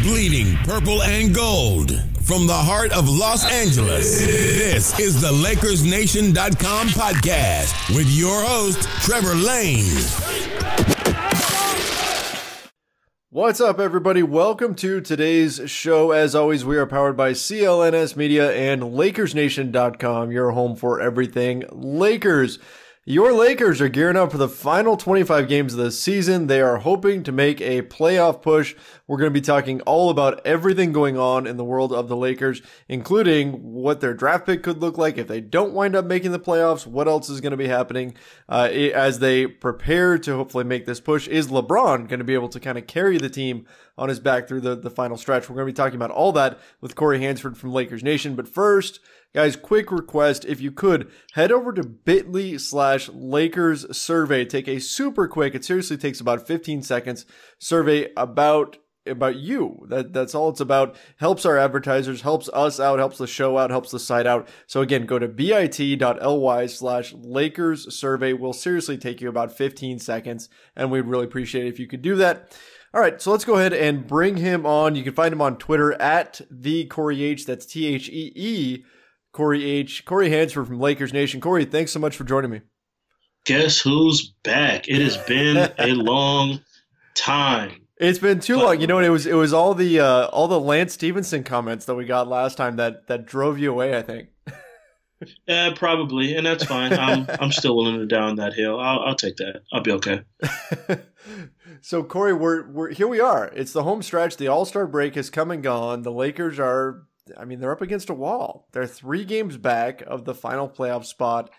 Bleeding purple and gold. From the heart of Los Angeles, this is the LakersNation.com podcast with your host, Trevor Lane. What's up, everybody? Welcome to today's show. As always, we are powered by CLNS Media and LakersNation.com, your home for everything Lakers. Your Lakers are gearing up for the final 25 games of the season. They are hoping to make a playoff push. We're going to be talking all about everything going on in the world of the Lakers, including what their draft pick could look like if they don't wind up making the playoffs. What else is going to be happening as they prepare to hopefully make this push? Is LeBron going to be able to kind of carry the team on his back through the final stretch? We're going to be talking about all that with Corey Hansford from Lakers Nation. But first, guys, quick request, if you could, head over to bit.ly/Lakers survey. Take a super quick, it seriously takes about 15 seconds, survey about you. That's all it's about. Helps our advertisers, helps us out, helps the show out, helps the site out. So again, go to bit.ly/Lakers survey. Will seriously take you about 15 seconds, and we'd really appreciate it if you could do that. All right, so let's go ahead and bring him on. You can find him on Twitter at the Corey H. That's THEE. Corey H. Corey Hansford from Lakers Nation. Corey, thanks so much for joining me. Guess who's back? It has been a long time. It's been too long. You know what? It was all the Lance Stevenson comments that we got last time that drove you away, I think. Yeah, probably, and that's fine. I'm still willing to down that hill. I'll take that. I'll be okay. So Corey, we're here. We are. It's the home stretch. The All-Star break has come and gone. The Lakers are, they're up against a wall. They're 3 games back of the final playoff spot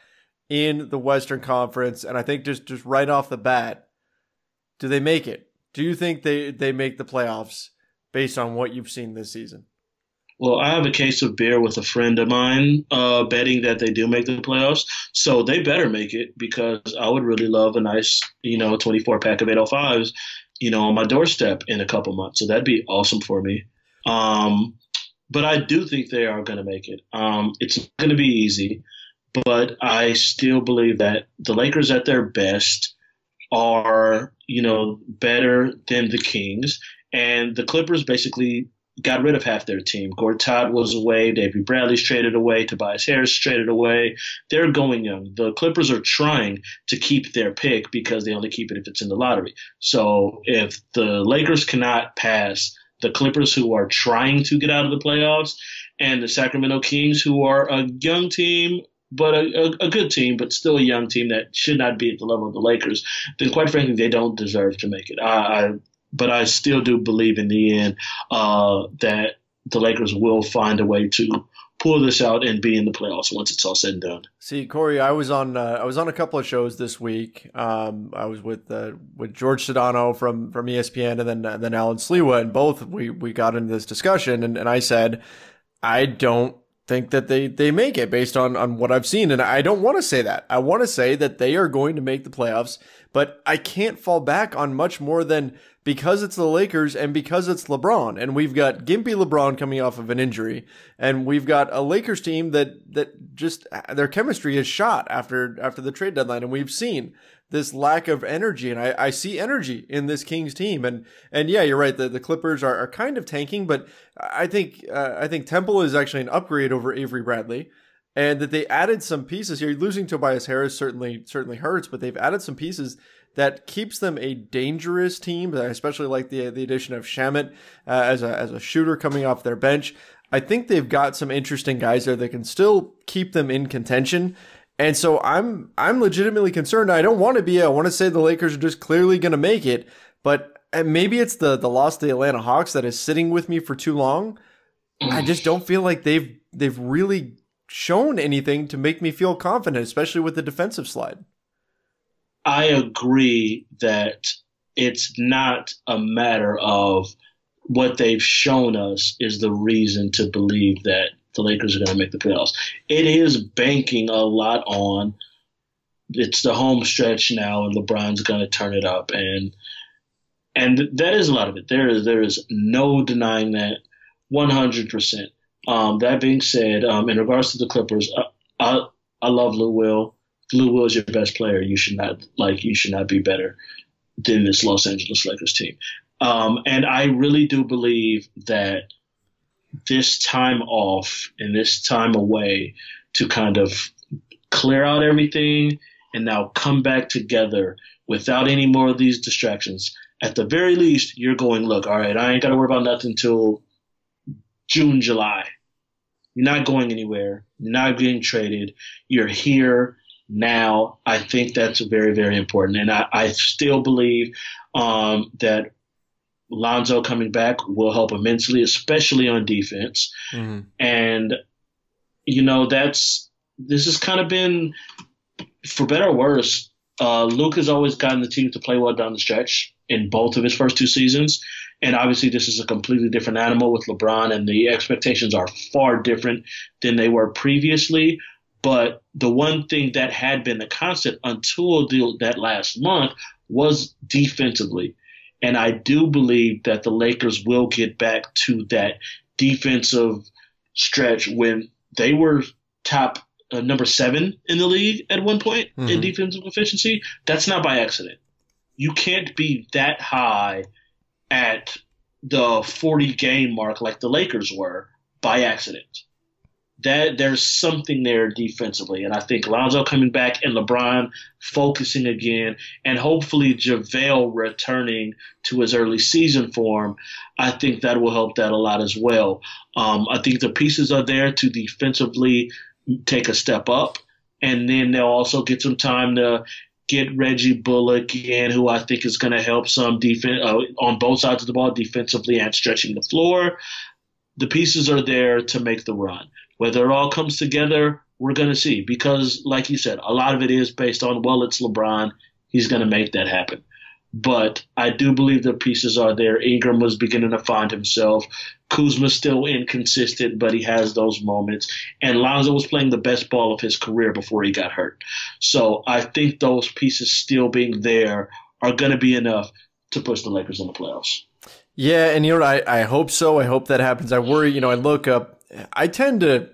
in the Western Conference. And I think just right off the bat, do they make it? Do you think they make the playoffs based on what you've seen this season? Well, I have a case of beer with a friend of mine betting that they do make the playoffs. So they better make it, because I would really love a nice, 24-pack of 805s, on my doorstep in a couple months. So that'd be awesome for me. But I do think they are going to make it. It's not going to be easy, but I still believe that the Lakers at their best are, better than the Kings. And the Clippers basically got rid of half their team. Gortat was away. Avery Bradley's traded away. Tobias Harris traded away. They're going young. The Clippers are trying to keep their pick because they only keep it if it's in the lottery. So if the Lakers cannot pass the Clippers, who are trying to get out of the playoffs, and the Sacramento Kings, who are a young team, but a good team, but still a young team that should not be at the level of the Lakers, then quite frankly, they don't deserve to make it. But I still do believe in the end that the Lakers will find a way to pull this out and be in the playoffs once it's all said and done. See, Corey, I was on a couple of shows this week. I was with George Sedano from ESPN, and then Alan Slewa, and both we got into this discussion, and I said I don't think that they make it based on what I've seen, and I don't want to say that. I want to say that they are going to make the playoffs, but I can't fall back on much more than because it's the Lakers and because it's LeBron, and we've got gimpy LeBron coming off of an injury, and we've got a Lakers team that just their chemistry is shot after the trade deadline, and we've seen this lack of energy, and I see energy in this Kings team, and yeah, you're right. The Clippers are kind of tanking, but I think Temple is actually an upgrade over Avery Bradley, and that they added some pieces here. Losing Tobias Harris certainly hurts, but they've added some pieces that keeps them a dangerous team. I especially like the addition of Shamet as a shooter coming off their bench. I think they've got some interesting guys there that can still keep them in contention. And so I'm legitimately concerned. I don't want to be. I want to say the Lakers are just clearly going to make it, but maybe it's the loss to the Atlanta Hawks that is sitting with me for too long. I just don't feel like they've really shown anything to make me feel confident, especially with the defensive slide. I agree that it's not a matter of what they've shown us is the reason to believe that the Lakers are going to make the playoffs. It is banking a lot on it's the home stretch now, and LeBron's going to turn it up, and that is a lot of it. There is no denying that 100%. That being said, in regards to the Clippers, I love Lou Will. Lou Will is your best player. You should not be better than this Los Angeles Lakers team. And I really do believe that this time off and this time away to kind of clear out everything and now come back together without any more of these distractions. At the very least, you're going, look, all right, I ain't got to worry about nothing until June, July. You're not going anywhere. You're not getting traded. You're here now. I think that's very, very important. And I still believe that Lonzo coming back will help immensely, especially on defense. Mm-hmm. And, this has kind of been, for better or worse, Luke has always gotten the team to play well down the stretch in both of his first 2 seasons. And obviously this is a completely different animal with LeBron, and the expectations are far different than they were previously. But the one thing that had been the constant until that last month was defensively. And I do believe that the Lakers will get back to that defensive stretch when they were top number 7 in the league at one point in defensive efficiency. That's not by accident. You can't be that high at the 40-game mark like the Lakers were by accident. That there's something there defensively, and I think Lonzo coming back and LeBron focusing again, and hopefully JaVale returning to his early season form, I think that will help that a lot as well. I think the pieces are there to defensively take a step up, and then they'll also get some time to get Reggie Bullock in, who I think is going to help some defense on both sides of the ball, defensively and stretching the floor. The pieces are there to make the run. Whether it all comes together, we're going to see. Because, like you said, a lot of it is based on, well, it's LeBron. He's going to make that happen. But I do believe the pieces are there. Ingram was beginning to find himself. Kuzma's still inconsistent, but he has those moments. And Lonzo was playing the best ball of his career before he got hurt. So I think those pieces still being there are going to be enough to push the Lakers in the playoffs. Yeah, and I hope so. I hope that happens. I worry, I look up. I tend to,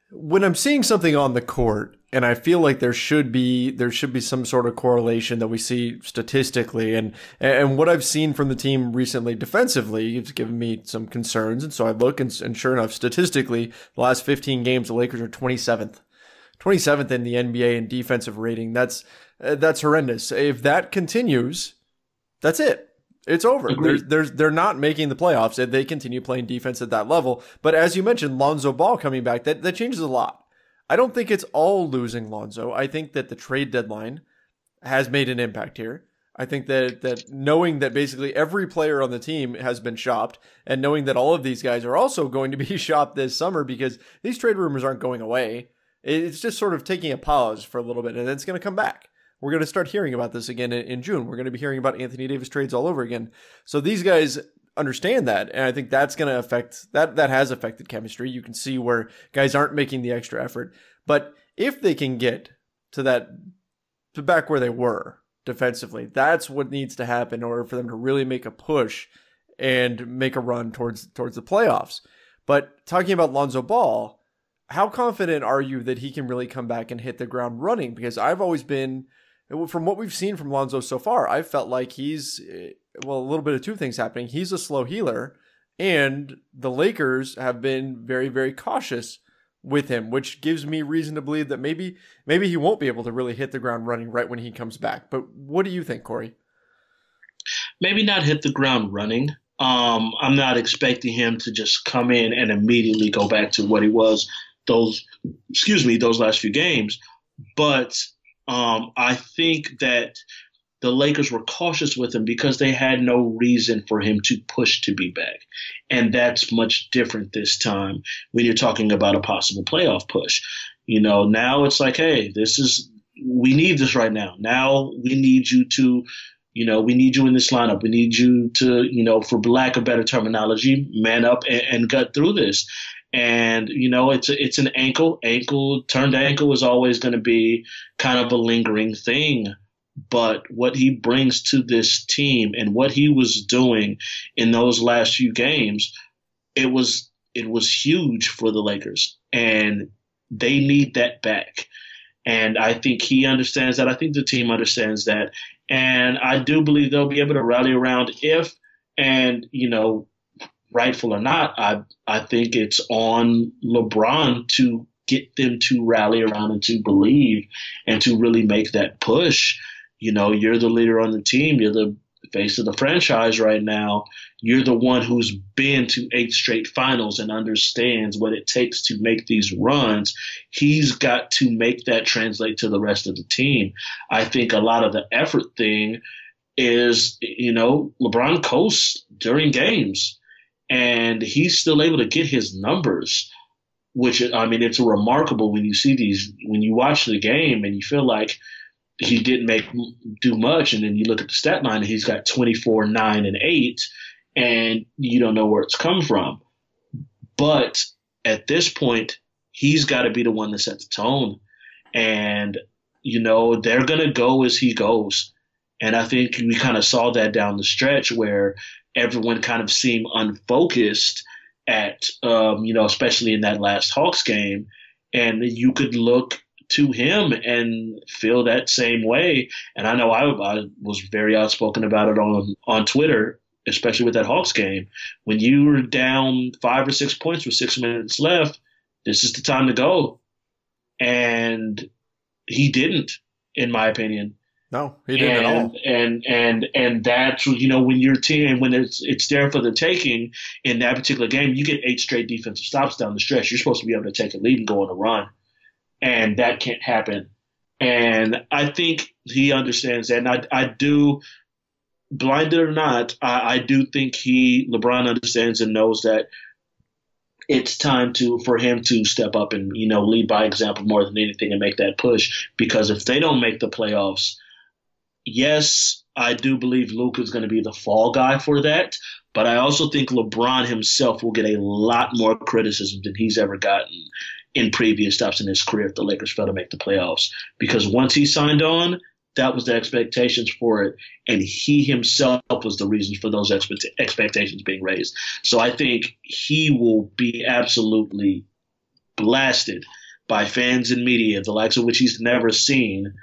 when I'm seeing something on the court, and I feel like there should be some sort of correlation that we see statistically, and what I've seen from the team recently defensively, it's given me some concerns, and so I look, and sure enough, statistically, the last 15 games, the Lakers are 27th in the NBA in defensive rating. That's horrendous. If that continues, that's it. It's over. They're not making the playoffs if they continue playing defense at that level. But as you mentioned, Lonzo Ball coming back, that changes a lot. I don't think it's all losing Lonzo. I think that the trade deadline has made an impact here. I think that knowing that basically every player on the team has been shopped, and knowing that all of these guys are also going to be shopped this summer because these trade rumors aren't going away. It's just sort of taking a pause for a little bit, and then it's going to come back. We're going to start hearing about this again in June. We're going to be hearing about Anthony Davis trades all over again. So these guys understand that, and I think that's going to affect that has affected chemistry. You can see where guys aren't making the extra effort. But if they can get to back where they were defensively, that's what needs to happen in order for them to really make a push and make a run towards the playoffs. But talking about Lonzo Ball, how confident are you that he can really come back and hit the ground running? Because I've always been, from what we've seen from Lonzo so far, I've felt like he's, a little bit of two things happening. He's a slow healer, and the Lakers have been very, very cautious with him, which gives me reason to believe that maybe he won't be able to really hit the ground running right when he comes back. But what do you think, Corey? Maybe not hit the ground running. I'm not expecting him to just come in and immediately go back to what he was those last few games. But I think that the Lakers were cautious with him because they had no reason for him to push to be back. And that's much different this time when you're talking about a possible playoff push. Now it's like, hey, we need this right now. Now we need you to, we need you in this lineup. We need you to, for lack of better terminology, man up and gut through this. And, it's an ankle. Turned ankle is always going to be kind of a lingering thing. But what he brings to this team and what he was doing in those last few games, it was huge for the Lakers. And they need that back. And I think he understands that. I think the team understands that. And I do believe they'll be able to rally around if And, rightful or not, I think it's on LeBron to get them to rally around and to believe and to really make that push. You're the leader on the team. You're the face of the franchise right now. You're the one who's been to 8 straight finals and understands what it takes to make these runs. He's got to make that translate to the rest of the team. I think a lot of the effort thing is, LeBron coasts during games and he's still able to get his numbers, which, it's remarkable when you see when you watch the game and you feel like he didn't do much, and then you look at the stat line and he's got 24, 9, and 8, and you don't know where it's come from. But at this point, he's got to be the one to set the tone. And, they're going to go as he goes. And I think we kind of saw that down the stretch where everyone kind of seemed unfocused at, especially in that last Hawks game. And you could look to him and feel that same way. And I know I was very outspoken about it on Twitter, especially with that Hawks game. When you were down 5 or 6 points with 6 minutes left, this is the time to go. And he didn't, in my opinion. No, he didn't at all. And that's, when your team, when it's there for the taking in that particular game, you get 8 straight defensive stops down the stretch. You're supposed to be able to take a lead and go on a run. And that can't happen. And I think he understands that. And I do, blinded or not, I do think LeBron understands and knows that it's time for him to step up and, lead by example more than anything and make that push. Because if they don't make the playoffs, yes, I do believe Luka is going to be the fall guy for that. But I also think LeBron himself will get a lot more criticism than he's ever gotten in previous stops in his career if the Lakers fail to make the playoffs. Because once he signed on, that was the expectations for it. And he himself was the reason for those expectations being raised. So I think he will be absolutely blasted by fans and media, the likes of which he's never seen,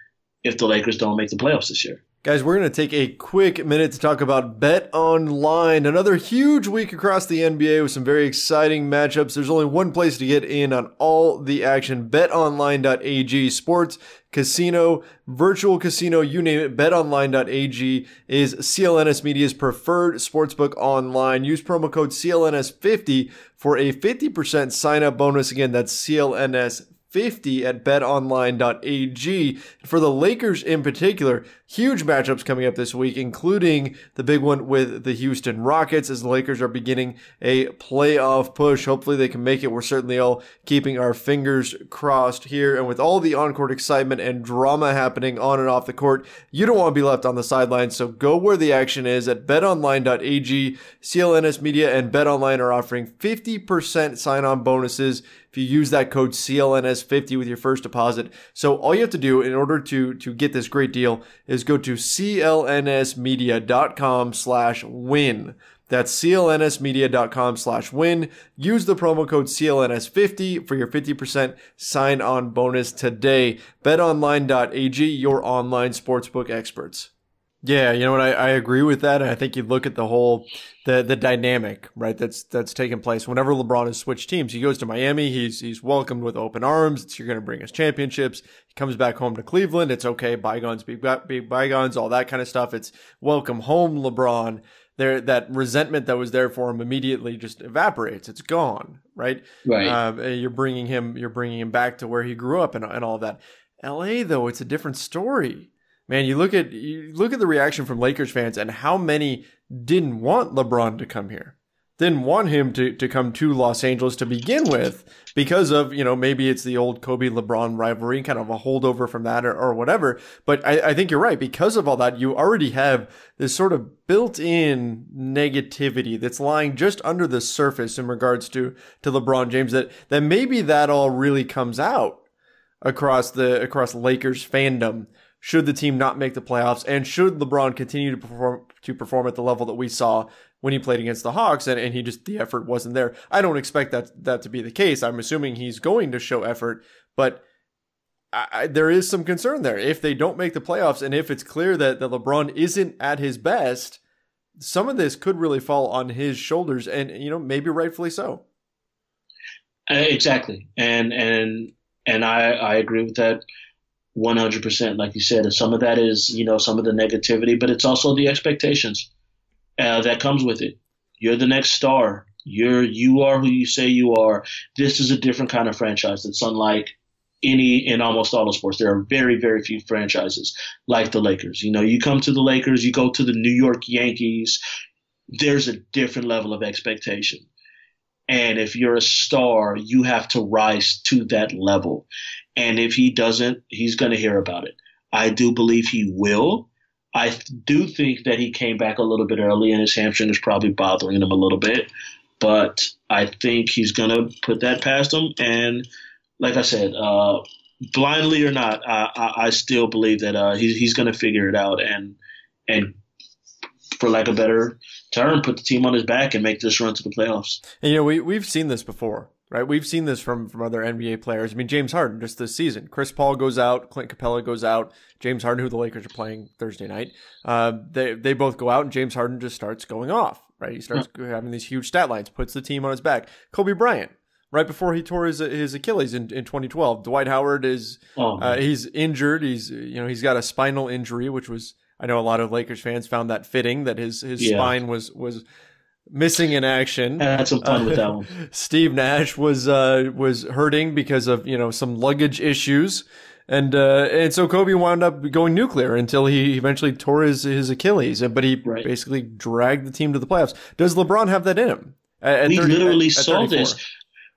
if the Lakers don't make the playoffs this year. Guys, we're going to take a quick minute to talk about Bet Online. Another huge week across the NBA with some very exciting matchups. There's only one place to get in on all the action. BetOnline.ag. Sports, casino, virtual casino, you name it. BetOnline.ag is CLNS Media's preferred sportsbook online. Use promo code CLNS50 for a 50% sign-up bonus. Again, that's CLNS50 at betonline.ag. For the Lakers in particular, huge matchups coming up this week, including the big one with the Houston Rockets as the Lakers are beginning a playoff push. Hopefully they can make it. We're certainly all keeping our fingers crossed here. And with all the on-court excitement and drama happening on and off the court, you don't want to be left on the sidelines. So go where the action is at betonline.ag. CLNS Media and BetOnline are offering 50% sign-on bonuses if you use that code CLNS50 with your first deposit. So all you have to do in order to get this great deal is go to clnsmedia.com/win. That's clnsmedia.com/win. Use the promo code CLNS50 for your 50% sign-on bonus today. BetOnline.ag, your online sportsbook experts. Yeah, you know what? I agree with that. And I think you look at the whole, the dynamic, right? That's taken place. Whenever LeBron has switched teams, he goes to Miami. He's welcomed with open arms. You're going to bring us championships. He comes back home to Cleveland. It's okay. Bygones be bygones, all that kind of stuff. It's welcome home, LeBron. That resentment that was there for him immediately just evaporates. It's gone, right? Right. You're bringing him back to where he grew up and all of that. LA though, it's a different story. Man, you look at the reaction from Lakers fans and how many didn't want LeBron to come here. Didn't want him to come to Los Angeles to begin with because of, maybe it's the old Kobe LeBron rivalry, kind of a holdover from that or whatever. But I think you're right. Because of all that, you already have this sort of built-in negativity that's lying just under the surface in regards to LeBron James that maybe that all really comes out across Lakers fandom. Should the team not make the playoffs, and should LeBron continue to perform at the level that we saw when he played against the Hawks, and the effort wasn't there. I don't expect that to be the case. I'm assuming he's going to show effort, but there is some concern there. If they don't make the playoffs, and if it's clear that LeBron isn't at his best, some of this could really fall on his shoulders, and maybe rightfully so. Exactly, and I agree with that 100%. Like you said, and some of that is some of the negativity, but it's also the expectations that comes with it. You're the next star. You are who you say you are. This is a different kind of franchise that's unlike any in almost all the sports. There are very, very few franchises like the Lakers. You come to the Lakers, you go to the New York Yankees, there's a different level of expectation. And if you're a star, you have to rise to that level. And if he doesn't, he's going to hear about it. I do believe he will. I do think that he came back a little bit early and his hamstring is probably bothering him a little bit. But I think he's going to put that past him. And like I said, blindly or not, I still believe that he's going to figure it out and for lack of a better term, put the team on his back and make this run to the playoffs. And, we've seen this before, right? We've seen this from other NBA players. I mean, James Harden just this season. Chris Paul goes out, Clint Capella goes out, James Harden, who the Lakers are playing Thursday night, they both go out, and James Harden just starts going off, right? He starts having these huge stat lines, puts the team on his back. Kobe Bryant, right before he tore his Achilles in 2012. Dwight Howard is he's injured. He's got a spinal injury, which was, I know a lot of Lakers fans found that fitting, that his spine was missing in action. I had some fun with that one. Steve Nash was hurting because of some luggage issues, and so Kobe wound up going nuclear until he eventually tore his Achilles. But he basically dragged the team to the playoffs. Does LeBron have that in him? We literally saw this,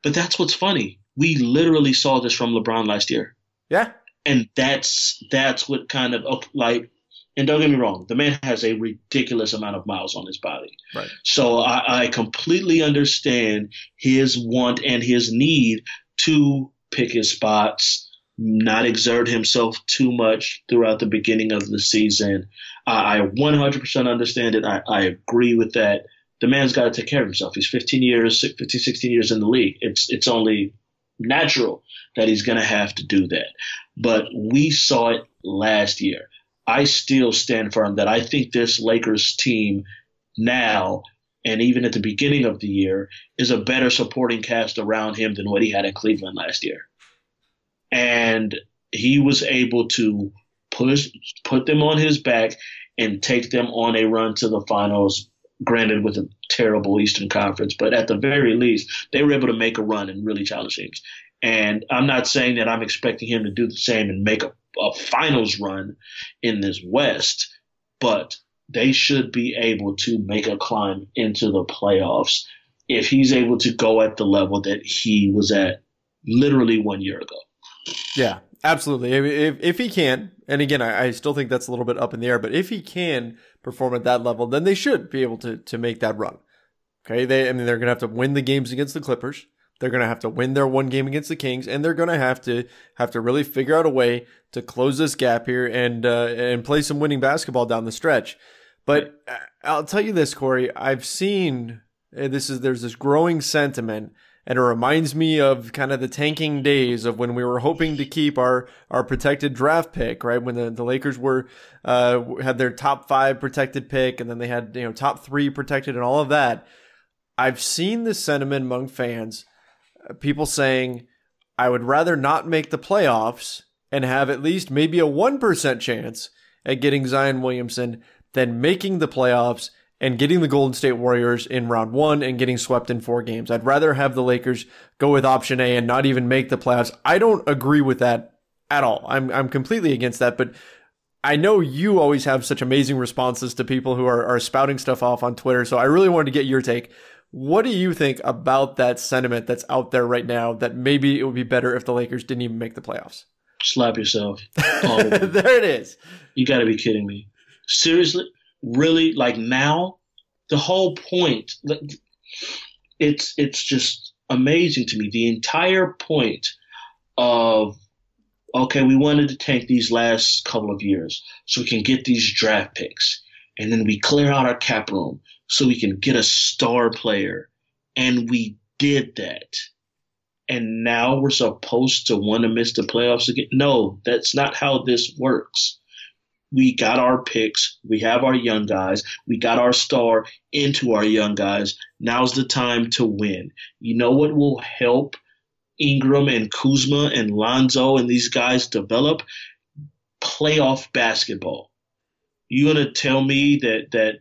but that's what's funny. We literally saw this from LeBron last year. Yeah, and that's what kind of like. And don't get me wrong, the man has a ridiculous amount of miles on his body. Right. So I completely understand his want and his need to pick his spots, not exert himself too much throughout the beginning of the season. I 100% understand it. I agree with that. The man's got to take care of himself. He's 16 years in the league. It's only natural that he's going to have to do that. But we saw it last year. I still stand firm that I think this Lakers team now, and even at the beginning of the year, is a better supporting cast around him than what he had in Cleveland last year. And he was able to put them on his back and take them on a run to the finals, granted with a terrible Eastern Conference. But at the very least, they were able to make a run and really challenge teams. And I'm not saying that I'm expecting him to do the same and make a finals run in this West, but they should be able to make a climb into the playoffs if he's able to go at the level that he was at literally 1 year ago. Yeah, absolutely. If he can, and again, I still think that's a little bit up in the air, but if he can perform at that level, then they should be able to make that run. Okay, they're going to have to win the games against the Clippers. They're going to have to win their one game against the Kings, and they're going to have to really figure out a way to close this gap here and play some winning basketball down the stretch. But I'll tell you this, Corey, I've seen there's this growing sentiment, and it reminds me of kind of the tanking days of when we were hoping to keep our protected draft pick, right? When the Lakers were had their top 5 protected pick, and then they had top 3 protected and all of that. I've seen this sentiment among fans. People saying, I would rather not make the playoffs and have at least maybe a 1% chance at getting Zion Williamson than making the playoffs and getting the Golden State Warriors in round 1 and getting swept in 4 games. I'd rather have the Lakers go with option A and not even make the playoffs. I don't agree with that at all. I'm completely against that, but I know you always have such amazing responses to people who are spouting stuff off on Twitter, so I really wanted to get your take. What do you think about that sentiment that's out there right now that maybe it would be better if the Lakers didn't even make the playoffs? Slap yourself. There it is. You got to be kidding me. Seriously? Really? Like now? The whole point. It's just amazing to me. The entire point of, okay, we wanted to tank these last couple of years so we can get these draft picks. And then we clear out our cap room so we can get a star player. And we did that. And now we're supposed to want to miss the playoffs again? No, that's not how this works. we got our picks. We have our young guys. We got our star into our young guys. Now's the time to win. You know what will help Ingram and Kuzma and Lonzo and these guys develop? Playoff basketball. You gonna tell me that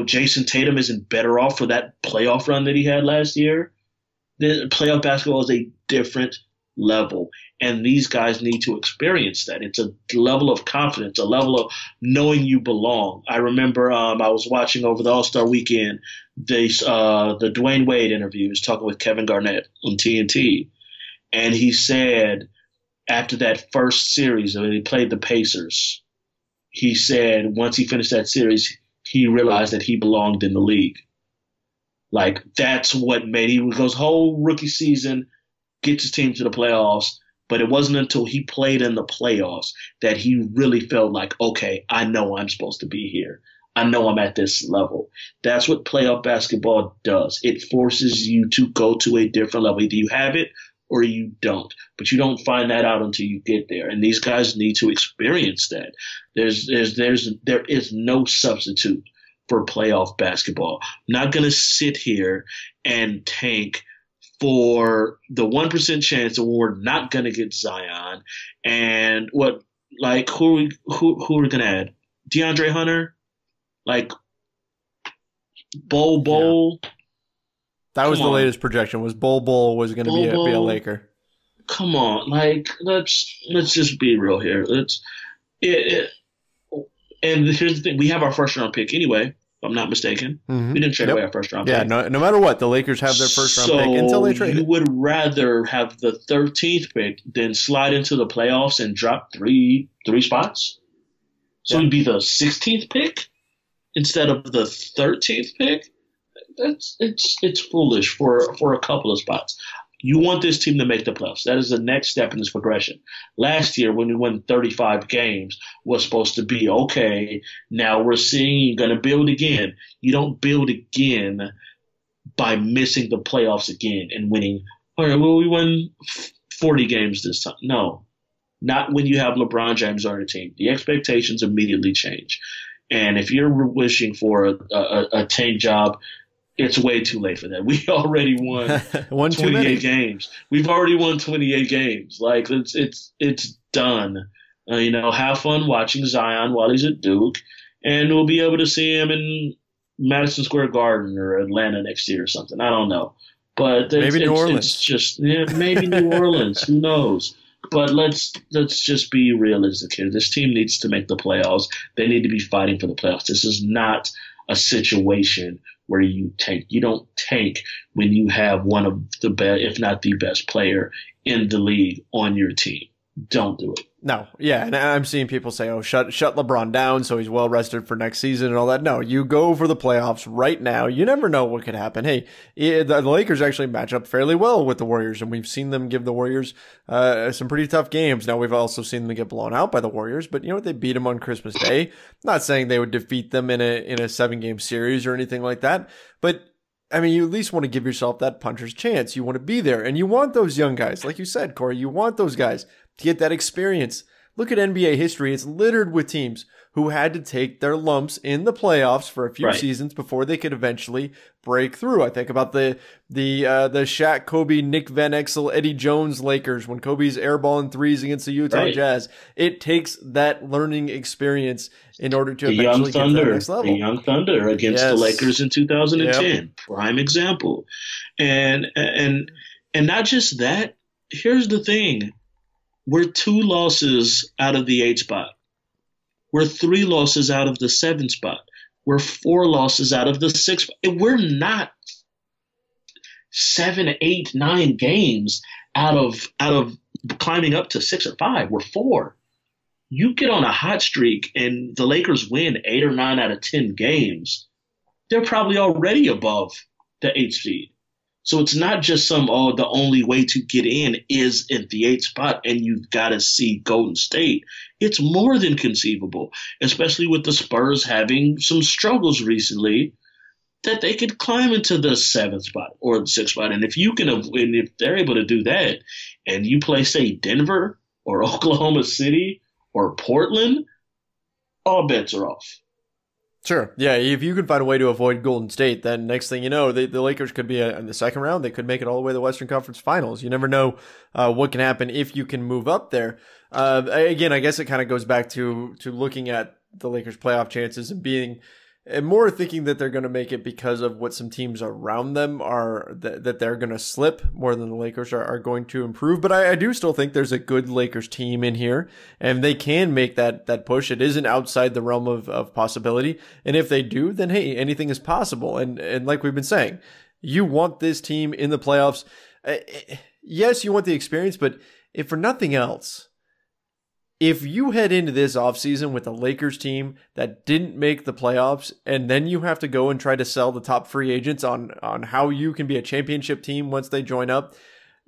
Jason Tatum isn't better off for that playoff run that he had last year? The playoff basketball is a different level, and these guys need to experience that. It's a level of confidence, a level of knowing you belong. I remember I was watching over the All-Star weekend the Dwayne Wade interview. He was talking with Kevin Garnett on TNT, and he said after that first series when he played the Pacers, he said once he finished that series, he realized that he belonged in the league. Like, that's what made he goes whole rookie season, gets his team to the playoffs, but it wasn't until he played in the playoffs that he really felt like, okay, I know I'm supposed to be here. I know I'm at this level. That's what playoff basketball does. It forces you to go to a different level. Either you have it or you don't, but you don't find that out until you get there. And these guys need to experience that. There is no substitute for playoff basketball. I'm not going to sit here and tank for the 1% chance that we're not going to get Zion. And who are we going to add? DeAndre Hunter? Like, Bol. Yeah. That was the latest projection, was Bol was going to be a Laker. Come on. Like, let's just be real here. And here's the thing. We have our first-round pick anyway, if I'm not mistaken. Mm-hmm. We didn't trade away our first-round pick. Yeah, no matter what, the Lakers have their first-round pick until they trade it. You would rather have the 13th pick than slide into the playoffs and drop three spots? So it'd be the 16th pick instead of the 13th pick? It's foolish for a couple of spots. You want this team to make the playoffs. That is the next step in this progression. Last year, when we won 35 games, was supposed to be, okay, now we're seeing you're going to build again. You don't build again by missing the playoffs again and winning. All right, well, we won 40 games this time. No, not when you have LeBron James on your team. The expectations immediately change. And if you're wishing for a tank job, it's way too late for that. We already won 28 games. We've already won 28 games. Like, it's done. Have fun watching Zion while he's at Duke, and we'll be able to see him in Madison Square Garden or Atlanta next year or something. I don't know. But maybe New Orleans. It's just maybe New Orleans. Who knows? But let's just be realistic here. This team needs to make the playoffs. They need to be fighting for the playoffs. This is not a situation where you tank. You don't tank when you have one of the best, if not the best player in the league on your team. Don't do it. No, yeah, and I'm seeing people say, "Oh, shut LeBron down so he's well rested for next season and all that." No, you go for the playoffs right now. You never know what could happen. Hey, the Lakers actually match up fairly well with the Warriors, and we've seen them give the Warriors some pretty tough games. Now we've also seen them get blown out by the Warriors, but you know what? They beat them on Christmas Day. Not saying they would defeat them in a 7-game series or anything like that, but I mean, you at least want to give yourself that puncher's chance. You want to be there, and you want those young guys, like you said, Corey. You want those guys to get that experience. Look at NBA history. It's littered with teams who had to take their lumps in the playoffs for a few seasons before they could eventually break through. I think about the Shaq, Kobe, Nick Van Exel, Eddie Jones Lakers when Kobe's airballing threes against the Utah Jazz. It takes that learning experise in order to eventually get to the next level. The Young Thunder against the Lakers in 2010. Prime example. And not just that. Here's the thing. We're 2 losses out of the 8 spot. We're 3 losses out of the 7 spot. We're 4 losses out of the 6 spot. We're not 7, 8, 9 games out of climbing up to 6 or 5. We're 4. You get on a hot streak and the Lakers win 8 or 9 out of 10 games. They're probably already above the 8th seed. So it's not just the only way to get in is in the 8th spot and you've got to see Golden State. It's more than conceivable, especially with the Spurs having some struggles recently, that they could climb into the 7th spot or the 6th spot. And if they're able to do that and you play, say, Denver or Oklahoma City or Portland, all bets are off. Sure. Yeah, if you can find a way to avoid Golden State, then next thing you know, the Lakers could be in the second round. They could make it all the way to the Western Conference Finals. You never know what can happen if you can move up there. Again, I guess it kind of goes back to looking at the Lakers' playoff chances and more thinking that they're going to make it because of what some teams around them are, that they're going to slip more than the Lakers are going to improve. But I do still think there's a good Lakers team in here, and they can make that push. It isn't outside the realm of possibility. And if they do, then hey, anything is possible. And like we've been saying, you want this team in the playoffs. Yes, you want the experience, but if for nothing else, if you head into this offseason with a Lakers team that didn't make the playoffs, and then you have to go and try to sell the top free agents on how you can be a championship team once they join up,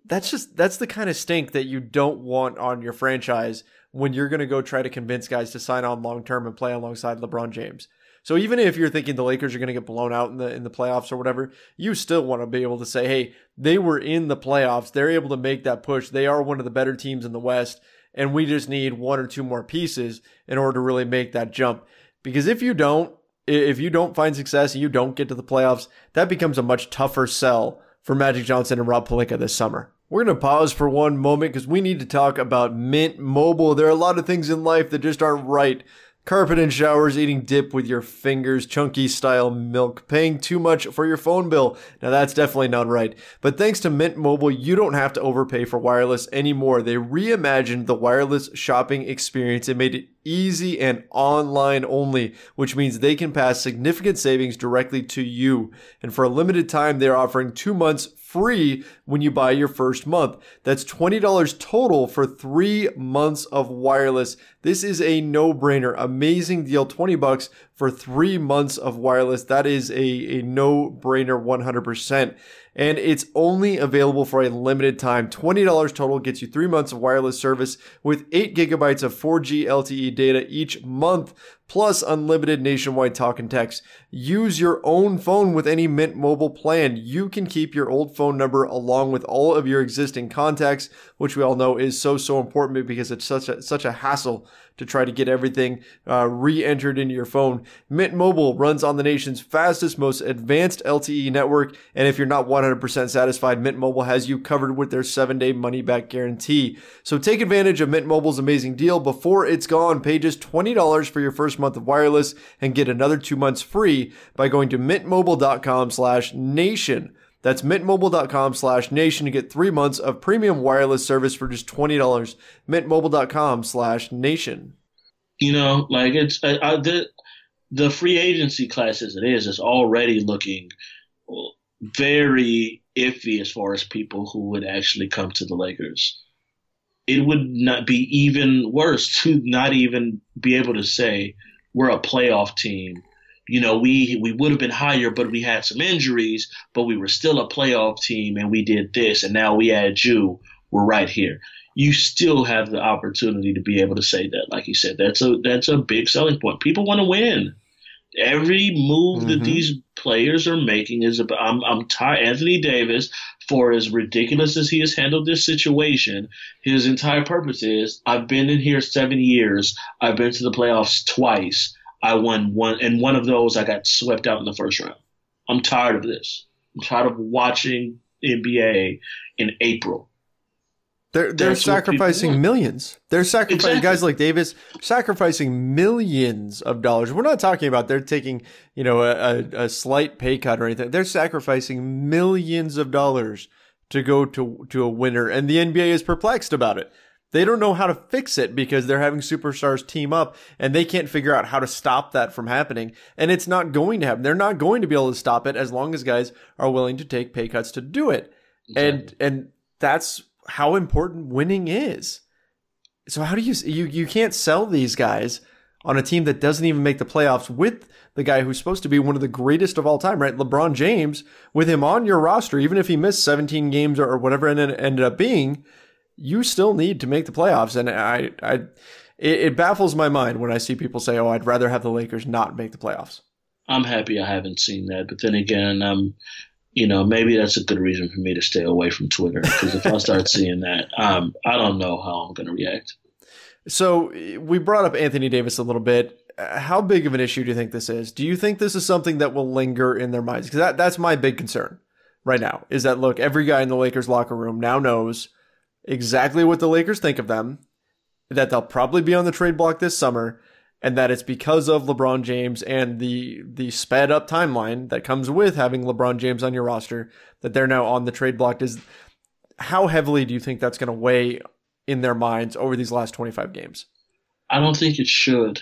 that's the kind of stink that you don't want on your franchise when you're going to go try to convince guys to sign on long-term and play alongside LeBron James. So even if you're thinking the Lakers are going to get blown out in the playoffs or whatever, you still want to be able to say, hey, they were in the playoffs. They're able to make that push. They are one of the better teams in the West. And we just need one or two more pieces in order to really make that jump. Because if you don't find success and you don't get to the playoffs, that becomes a much tougher sell for Magic Johnson and Rob Pelinka this summer. We're going to pause for one moment because we need to talk about Mint Mobile. There are a lot of things in life that just aren't right. Carpet and showers, eating dip with your fingers, chunky style milk, paying too much for your phone bill. Now that's definitely not right. But thanks to Mint Mobile, you don't have to overpay for wireless anymore. They reimagined the wireless shopping experience and made it easy and online only, which means they can pass significant savings directly to you. And for a limited time, they're offering 2 months free when you buy your first month. That's $20 total for 3 months of wireless. This is a no-brainer. Amazing deal. $20 for 3 months of wireless. That is a no-brainer 100%. And it's only available for a limited time. $20 total gets you 3 months of wireless service with 8 gigabytes of 4G LTE data each month, plus unlimited nationwide talk and text. Use your own phone with any Mint Mobile plan. You can keep your old phone number along with all of your existing contacts, which we all know is so important because it's such a hassle to try to get everything re-entered into your phone. Mint Mobile runs on the nation's fastest, most advanced LTE network, and if you're not 100% satisfied, Mint Mobile has you covered with their 7-day money-back guarantee. So take advantage of Mint Mobile's amazing deal before it's gone. Pay just $20 for your first month of wireless and get another 2 months free by going to mintmobile.com/nation. That's mintmobile.com/nation to get 3 months of premium wireless service for just $20. mintmobile.com/nation. You know, like it's the free agency class as it is already looking very iffy as far as people who would actually come to the Lakers. It would not be even worse to not even be able to say we're a playoff team. You know, we would have been higher, but we had some injuries, but we were still a playoff team and we did this, and now we had you. We're right here. You still have the opportunity to be able to say that. Like you said, that's a big selling point. People want to win. Every move that these players are making is about. I'm tired. Anthony Davis, for as ridiculous as he has handled this situation, his entire purpose is: I've been in here 7 years. I've been to the playoffs twice. I won one, and one of those I got swept out in the first round. I'm tired of this. I'm tired of watching NBA in April. They're sacrificing millions. They're sacrificing guys like Davis, sacrificing millions of dollars. We're not talking about they're taking, a slight pay cut or anything. They're sacrificing millions of dollars to go to a winner, and the NBA is perplexed about it. They don't know how to fix it because they're having superstars team up and they can't figure out how to stop that from happening. And it's not going to happen. They're not going to be able to stop it as long as guys are willing to take pay cuts to do it. Exactly. And that's how important winning is. So how do you can't sell these guys on a team that doesn't even make the playoffs with the guy who's supposed to be one of the greatest of all time, right? LeBron James, with him on your roster, even if he missed 17 games or whatever it ended up being, you still need to make the playoffs. And it baffles my mind when I see people say, oh, I'd rather have the Lakers not make the playoffs. I'm happy I haven't seen that. But then again, maybe that's a good reason for me to stay away from Twitter. Because if I start seeing that, I don't know how I'm going to react. So we brought up Anthony Davis a little bit. how big of an issue do you think this is? Do you think this is something that will linger in their minds? Because that's my big concern right now, is that, look, every guy in the Lakers locker room now knows exactly what the Lakers think of them, that they'll probably be on the trade block this summer, and that it's because of LeBron James and the sped up timeline that comes with having LeBron James on your roster, that they're now on the trade block. How heavily do you think that's going to weigh in their minds over these last 25 games? I don't think it should.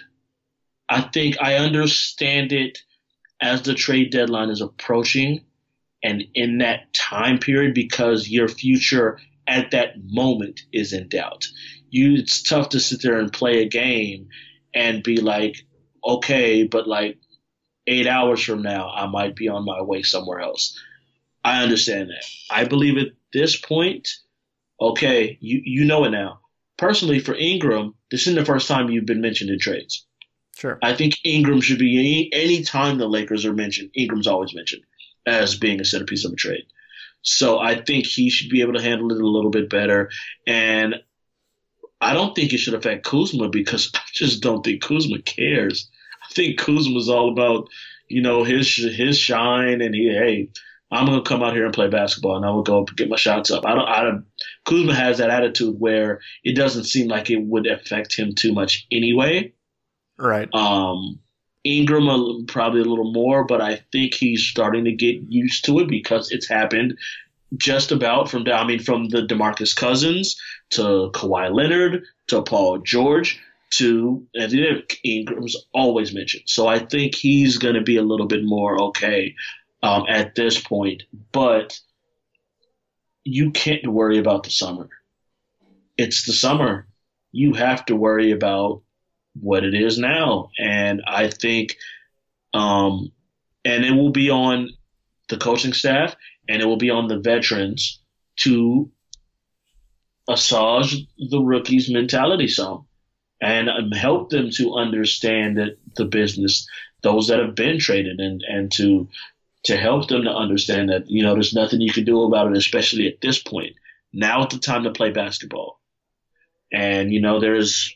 I think I understand it as the trade deadline is approaching and in that time period, because your future at that moment is in doubt. It's tough to sit there and play a game and be like, okay, but like 8 hours from now, I might be on my way somewhere else. I understand that. I believe at this point, okay, you know it now. Personally, for Ingram, this isn't the first time you've been mentioned in trades. Sure. I think Ingram should be, any time the Lakers are mentioned, Ingram's always mentioned as being a centerpiece of a trade. So I think he should be able to handle it a little bit better. And I don't think it should affect Kuzma, because I just don't think Kuzma cares. I think Kuzma's all about, his shine, and hey, I'm going to come out here and play basketball, and I will go up and get my shots up. Kuzma has that attitude where it doesn't seem like it would affect him too much anyway. Right. Ingram probably a little more, but I think he's starting to get used to it, because it's happened just about from the DeMarcus Cousins to Kawhi Leonard to Paul George to Ingram's always mentioned. So I think he's going to be a little bit more okay at this point, but you can't worry about the summer. It's the summer. You have to worry about what it is now. And I think, and it will be on the coaching staff and it will be on the veterans to massage the rookies' mentality some and help them to understand that the business, those that have been traded, and to help them to understand that, there's nothing you can do about it, especially at this point. Now is the time to play basketball. And, there's,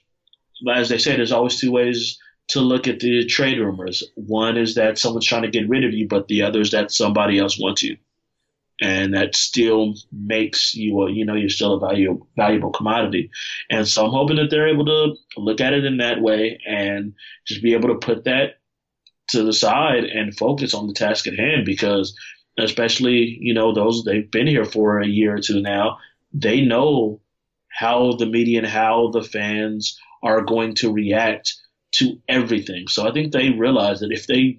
as they say, there's always two ways to look at the trade rumors. One is that someone's trying to get rid of you, but the other is that somebody else wants you. And that still makes you, you're still a valuable commodity. And so I'm hoping that they're able to look at it in that way and just be able to put that to the side and focus on the task at hand, because especially, those, they've been here for a year or two now, they know how the media and how the fans are going to react to everything. So I think they realize that if they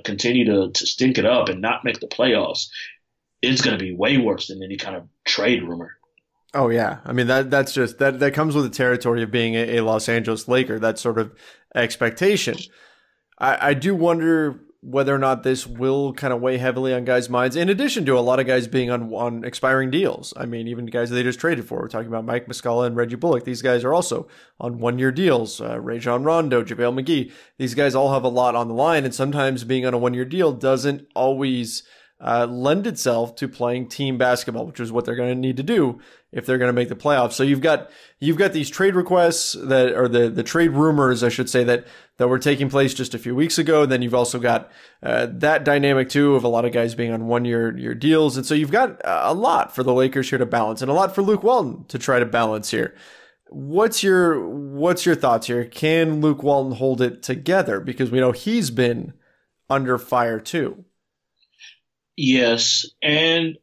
continue to stink it up and not make the playoffs, it's going to be way worse than any kind of trade rumor. Oh yeah. I mean, that's just, that comes with the territory of being a Los Angeles Laker, that sort of expectation. I do wonder whether or not this will kind of weigh heavily on guys' minds, in addition to a lot of guys being on expiring deals. I mean, even guys they just traded for. We're talking about Mike Muscala and Reggie Bullock. These guys are also on one-year deals. Rajon Rondo, JaVale McGee. These guys all have a lot on the line, and sometimes being on a one-year deal doesn't always lend itself to playing team basketball, which is what they're going to need to do if they're going to make the playoffs. So you've got these trade requests that, or the trade rumors, I should say, that were taking place just a few weeks ago. Then you've also got that dynamic too of a lot of guys being on one-year deals, and so you've got a lot for the Lakers here to balance, and a lot for Luke Walton to try to balance here. What's your thoughts here? Can Luke Walton hold it together? Because we know he's been under fire too. Yes, and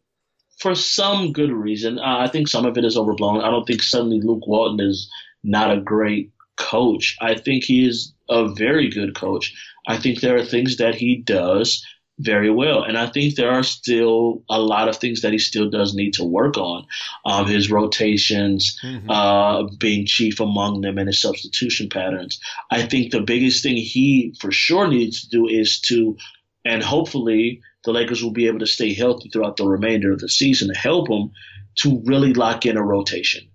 for some good reason. I think some of it is overblown. I don't think suddenly Luke Walton is not a great coach. I think he is a very good coach. I think there are things that he does very well, and I think there are still a lot of things that he still does need to work on. His rotations, being chief among them, and his substitution patterns. I think the biggest thing he for sure needs to do is to, and hopefully the Lakers will be able to stay healthy throughout the remainder of the season to help them to really lock in a rotation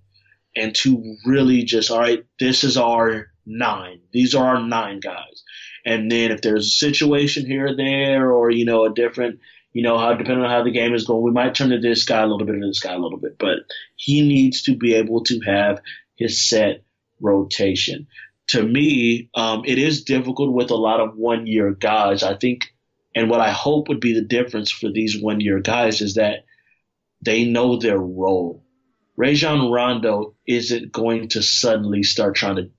and to really just, all right, this is our 9. These are our 9 guys. And then if there's a situation here or there, or, a different, how, depending on how the game is going, we might turn to this guy a little bit and this guy a little bit. But he needs to be able to have his set rotation. to me, it is difficult with a lot of one-year guys. I think, and what I hope would be the difference for these one-year guys is that they know their role. Rajon Rondo isn't going to suddenly start trying to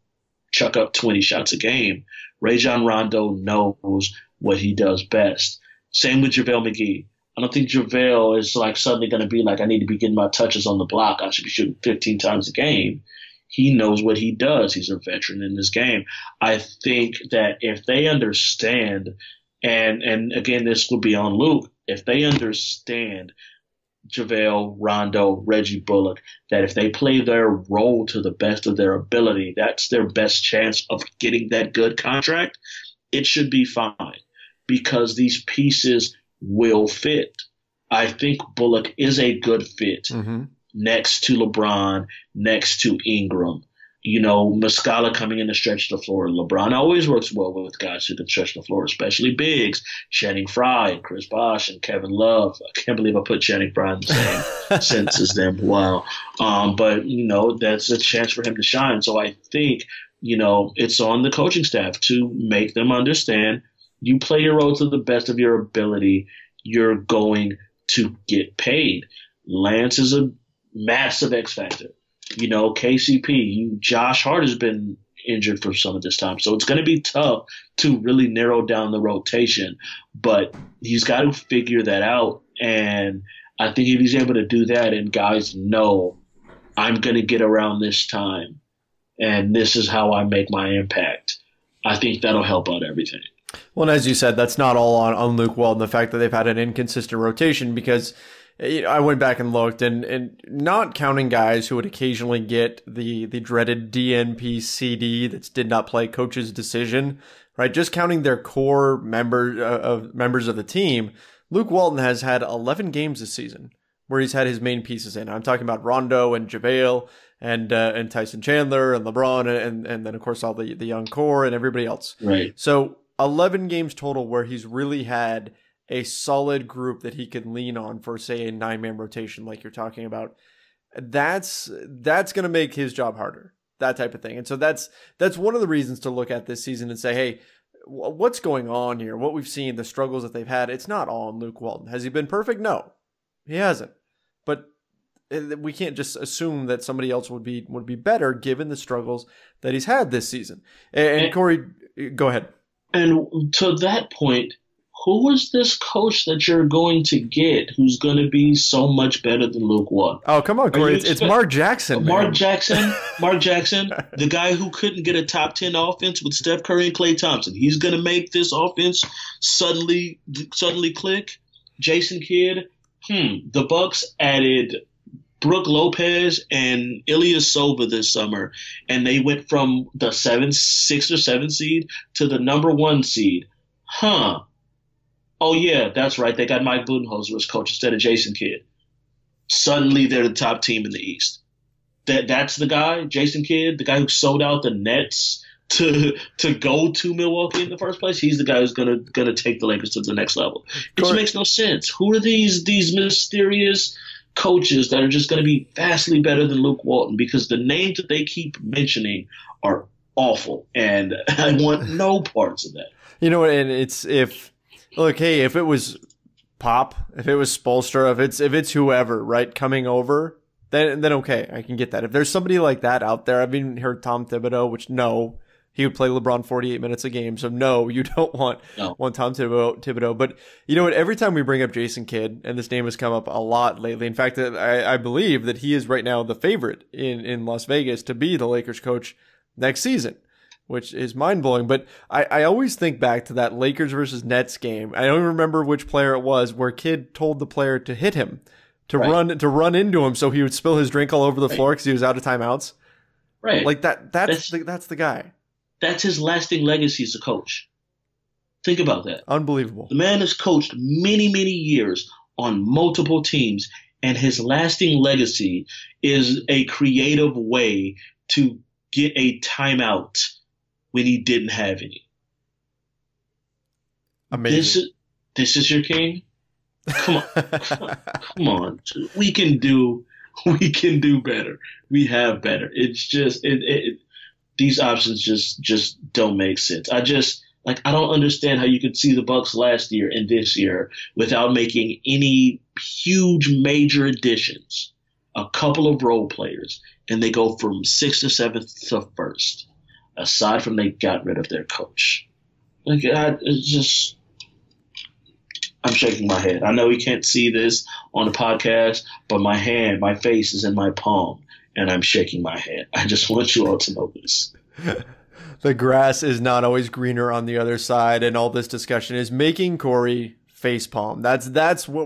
chuck up 20 shots a game. Rajon Rondo knows what he does best. Same with JaVale McGee. I don't think JaVale is like suddenly going to be like, I need to be getting my touches on the block. I should be shooting 15 times a game. He knows what he does. He's a veteran in this game. I think that if they understand, and again, this would be on Luke, if they understand JaVale, Rondo, Reggie Bullock, that if they play their role to the best of their ability, that's their best chance of getting that good contract, it should be fine because these pieces will fit. I think Bullock is a good fit next to LeBron, next to Ingram. You know, Muscala coming in to stretch the floor. LeBron always works well with guys who can stretch the floor, especially bigs. Channing Frye and Chris Bosh and Kevin Love. I can't believe I put Channing Frye in the same sentence as them. Wow. But, you know, that's a chance for him to shine. So I think, you know, it's on the coaching staff to make them understand you play your role to the best of your ability, you're going to get paid. Lance is a massive X factor. You know, KCP, Josh Hart has been injured for some of this time. So it's going to be tough to really narrow down the rotation. But he's got to figure that out. And I think if he's able to do that and guys know I'm going to get around this time and this is how I make my impact, I think that'll help out everything. Well, and as you said, that's not all on Luke Walton, the fact that they've had an inconsistent rotation, because I went back and looked, and not counting guys who would occasionally get the dreaded DNP CD that did not play coach's decision, right? Just counting their core members of the team, Luke Walton has had 11 games this season where he's had his main pieces in. I'm talking about Rondo and JaVale and Tyson Chandler and LeBron and then of course all the young core and everybody else. Right. So 11 games total where he's really had a solid group that he could lean on for, say, a 9-man rotation like you're talking about. That's going to make his job harder, that type of thing. And so that's one of the reasons to look at this season and say, hey, what's going on here? What we've seen, the struggles that they've had, it's not all on Luke Walton. Has he been perfect? No, he hasn't. But we can't just assume that somebody else would be better given the struggles that he's had this season. And Corey, go ahead. And to that point, who is this coach that you're going to get who's going to be so much better than Luke Walton? Oh, come on, Corey. It's Mark Jackson. Mark Jackson, the guy who couldn't get a top 10 offense with Steph Curry and Klay Thompson. He's going to make this offense suddenly click. Jason Kidd, the Bucks added Brook Lopez and Ilyasova this summer, and they went from the 6 or 7 seed to the number 1 seed. Oh, yeah, that's right. They got Mike Budenholzer as coach instead of Jason Kidd. Suddenly, they're the top team in the East. That's the guy, Jason Kidd, the guy who sold out the Nets to go to Milwaukee in the first place. He's the guy who's gonna take the Lakers to the next level. It just makes no sense. Who are these mysterious coaches that are just going to be vastly better than Luke Walton? Because the names that they keep mentioning are awful, and I want no parts of that. You know, and if it was Pop, if it was Spoelstra, if it's whoever, right, coming over, then okay, I can get that. If there's somebody like that out there, I've even heard Tom Thibodeau, which no, he would play LeBron 48 minutes a game, so no, you don't want Tom Thibodeau. But you know what? Every time we bring up Jason Kidd, and this name has come up a lot lately. In fact, I believe that he is right now the favorite in Las Vegas to be the Lakers coach next season, which is mind-blowing. But I always think back to that Lakers versus Nets game. I don't remember which player it was where Kidd told the player to hit him, to run into him so he would spill his drink all over the floor because he was out of timeouts. Right. Like that's the guy. That's his lasting legacy as a coach. Think about that. Unbelievable. The man has coached many, many years on multiple teams, and his lasting legacy is a creative way to get a timeout when he didn't have any. Amazing. This is your king? Come on. Come on. We can do better. We have better. It's just these options just don't make sense. I don't understand how you could see the Bucks last year and this year without making any huge major additions. A couple of role players, and they go from 6th to 7th to 1st. Aside from they got rid of their coach, I'm shaking my head. I know you can't see this on the podcast, but my face is in my palm, and I'm shaking my head. I just want you all to know this. The grass is not always greener on the other side, and all this discussion is making Corey facepalm. That's where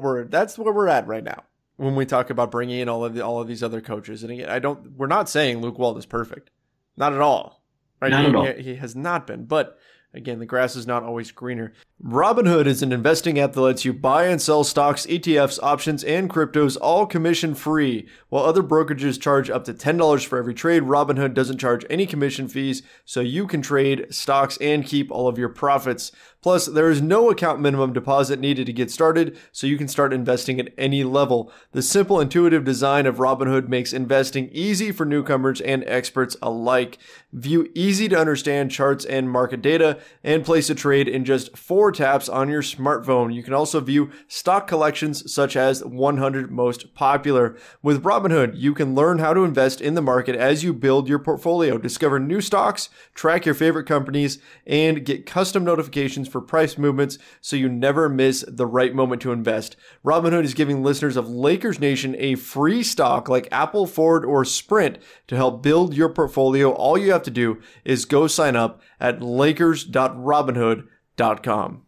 we're at right now when we talk about bringing in all of these other coaches. And again, we're not saying Luke Walton is perfect, not at all. Right? Not at all. He has not been, but again, the grass is not always greener. Robinhood is an investing app that lets you buy and sell stocks, ETFs, options, and cryptos, all commission-free. While other brokerages charge up to $10 for every trade, Robinhood doesn't charge any commission fees, so you can trade stocks and keep all of your profits. Plus, there is no account minimum deposit needed to get started, so you can start investing at any level. The simple, intuitive design of Robinhood makes investing easy for newcomers and experts alike. View easy-to-understand charts and market data, and place a trade in just 4 taps on your smartphone. You can also view stock collections such as 100 most popular. With Robinhood, you can learn how to invest in the market as you build your portfolio, discover new stocks, track your favorite companies, and get custom notifications for price movements so you never miss the right moment to invest. Robinhood is giving listeners of Lakers Nation a free stock like Apple, Ford, or Sprint to help build your portfolio. All you have to do is go sign up at lakers.robinhood.com.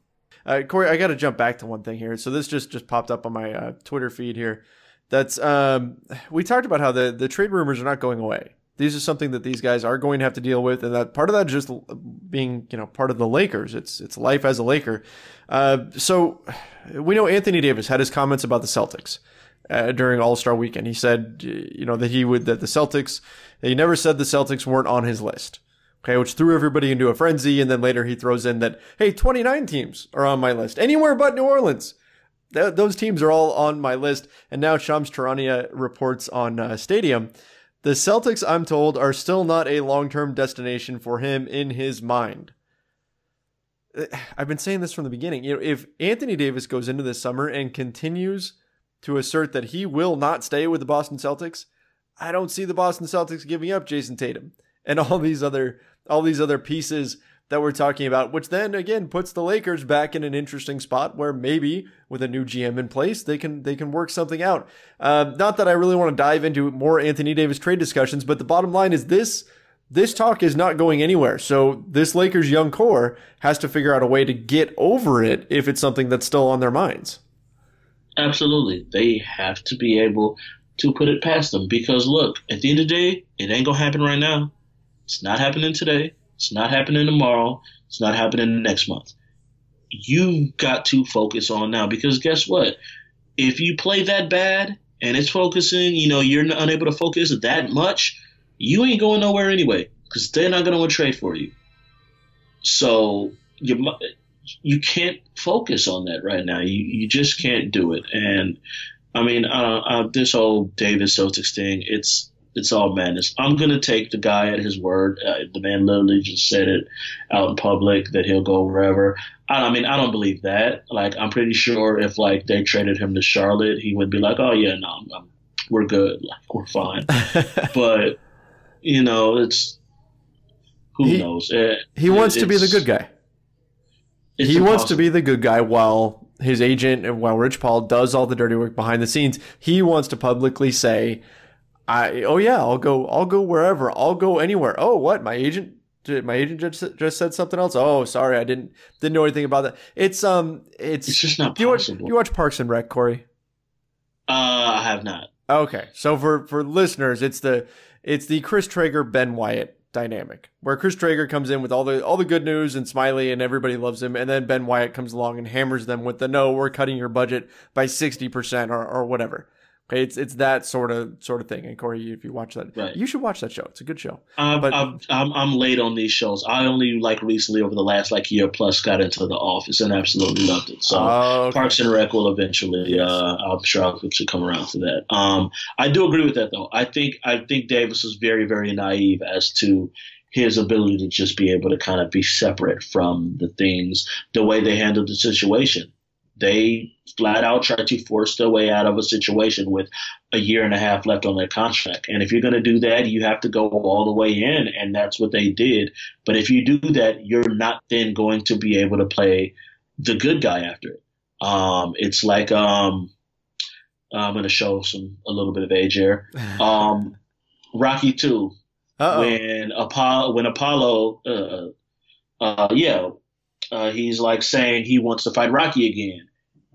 Corey, I got to jump back to one thing here. So this just popped up on my Twitter feed here. That's we talked about how the trade rumors are not going away. These are something that these guys are going to have to deal with, and that part of that is just being, part of the Lakers. It's life as a Laker. So we know Anthony Davis had his comments about the Celtics during All-Star Weekend. He said, that he never said the Celtics weren't on his list. Okay, which threw everybody into a frenzy, and then later he throws in that, hey, 29 teams are on my list. Anywhere but New Orleans. Those teams are all on my list. And now Shams Charania reports on Stadium. The Celtics, I'm told, are still not a long-term destination for him in his mind. I've been saying this from the beginning. If Anthony Davis goes into this summer and continues to assert that he will not stay with the Boston Celtics, I don't see the Boston Celtics giving up Jason Tatum and all these other pieces that we're talking about, which then again puts the Lakers back in an interesting spot where maybe with a new GM in place, they can work something out. Not that I really want to dive into more Anthony Davis trade discussions, but the bottom line is this talk is not going anywhere. So this Lakers young core has to figure out a way to get over it if it's something that's still on their minds. Absolutely. They have to be able to put it past them because look, at the end of the day, it ain't going to happen right now. It's not happening today. It's not happening tomorrow. It's not happening next month. You've got to focus on now because guess what? If you play that bad and it's focusing, you're unable to focus that much, you ain't going nowhere anyway because they're not going to want to trade for you. So you can't focus on that right now. You just can't do it. And I mean, this whole Davis Celtics thing, it's all madness. I'm going to take the guy at his word. The man literally just said it out in public that he'll go wherever. I don't believe that. Like, I'm pretty sure if, they traded him to Charlotte, he would be like, oh, yeah, no, we're good. Like, we're fine. But, it's – who knows? He wants to be the good guy. He wants to be the good guy while his agent and while Rich Paul does all the dirty work behind the scenes. He wants to publicly say – I'll go wherever. I'll go anywhere. Oh, what? My agent just said something else. Oh, sorry. I didn't know anything about that. It's just not possible. You watch Parks and Rec, Corey? I have not. Okay. So for listeners, it's the Chris Traeger, Ben Wyatt dynamic where Chris Traeger comes in with all the good news and smiley and everybody loves him. And then Ben Wyatt comes along and hammers them with no, we're cutting your budget by 60% or whatever. Okay, it's that sort of thing. And Corey, if you watch that, right. You should watch that show. It's a good show. I'm late on these shows. I only recently over the last year plus got into The Office and absolutely loved it. So okay. Parks and Rec will eventually. Yes. I'm sure I'll come around to that. I do agree with that though. I think Davis was very very naive as to his ability to just be able to kind of be separate from the things, the way they handled the situation. They flat out tried to force their way out of a situation with a year and a half left on their contract. And if you're going to do that, you have to go all the way in, and that's what they did. But if you do that, you're not then going to be able to play the good guy after it. It's like I'm going to show a little bit of age here. Rocky 2. When Apollo, he's like saying he wants to fight Rocky again.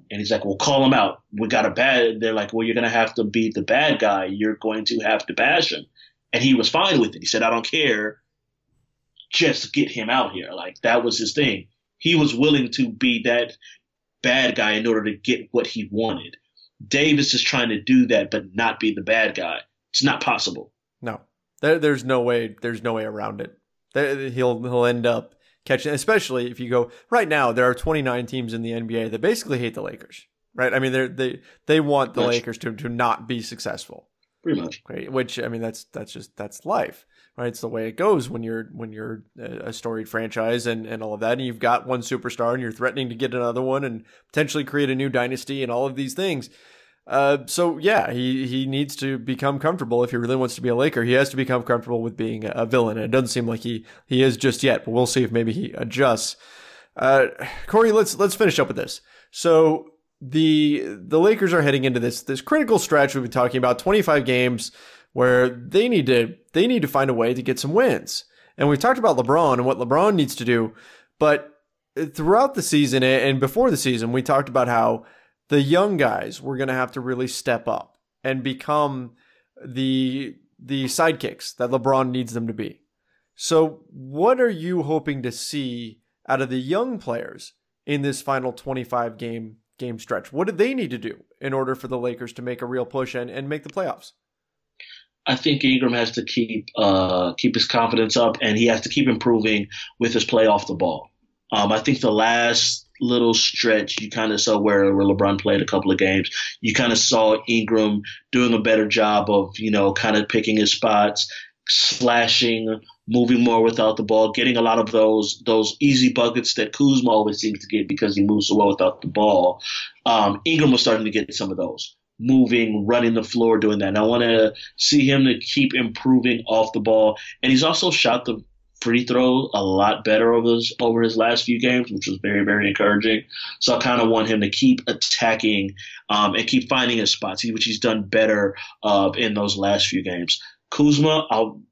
And he's like, well, call him out. They're like, well, you're going to have to be the bad guy. You're going to have to bash him. And he was fine with it. He said, I don't care. Just get him out here. Like, that was his thing. He was willing to be that bad guy in order to get what he wanted. Davis is trying to do that, but not be the bad guy. It's not possible. No. There's no way around it. He'll end up catching, especially if you go right now. There are 29 teams in the NBA that basically hate the Lakers, right? I mean, they want the Lakers to not be successful, pretty much. Right? Which, I mean, that's life, right? It's the way it goes when you're a storied franchise and all of that, and you've got one superstar and you're threatening to get another one and potentially create a new dynasty and all of these things. So yeah, he needs to become comfortable. If he really wants to be a Laker, he has to become comfortable with being a villain. And it doesn't seem like he is just yet, but we'll see if maybe he adjusts. Corey, let's finish up with this. So the Lakers are heading into this critical stretch we've been talking about, 25 games where they need to find a way to get some wins. And we've talked about LeBron and what LeBron needs to do, but throughout the season and before the season, we talked about how the young guys were going to have to really step up and become the sidekicks that LeBron needs them to be. So what are you hoping to see out of the young players in this final 25 game stretch? What do they need to do in order for the Lakers to make a real push and make the playoffs? I think Ingram has to keep his confidence up, and he has to keep improving with his play off the ball. I think the last little stretch you kind of saw where LeBron played a couple of games, you kind of saw Ingram doing a better job of, kind of picking his spots, slashing, moving more without the ball, getting a lot of those easy buckets that Kuzma always seems to get because he moves so well without the ball. Ingram was starting to get some of those, moving, running the floor, doing that. And I want to see him to keep improving off the ball. And he's also shot the free throw a lot better over his last few games, which was very, very encouraging. So I kind of want him to keep attacking and keep finding his spots, which he's done better in those last few games. Kuzma,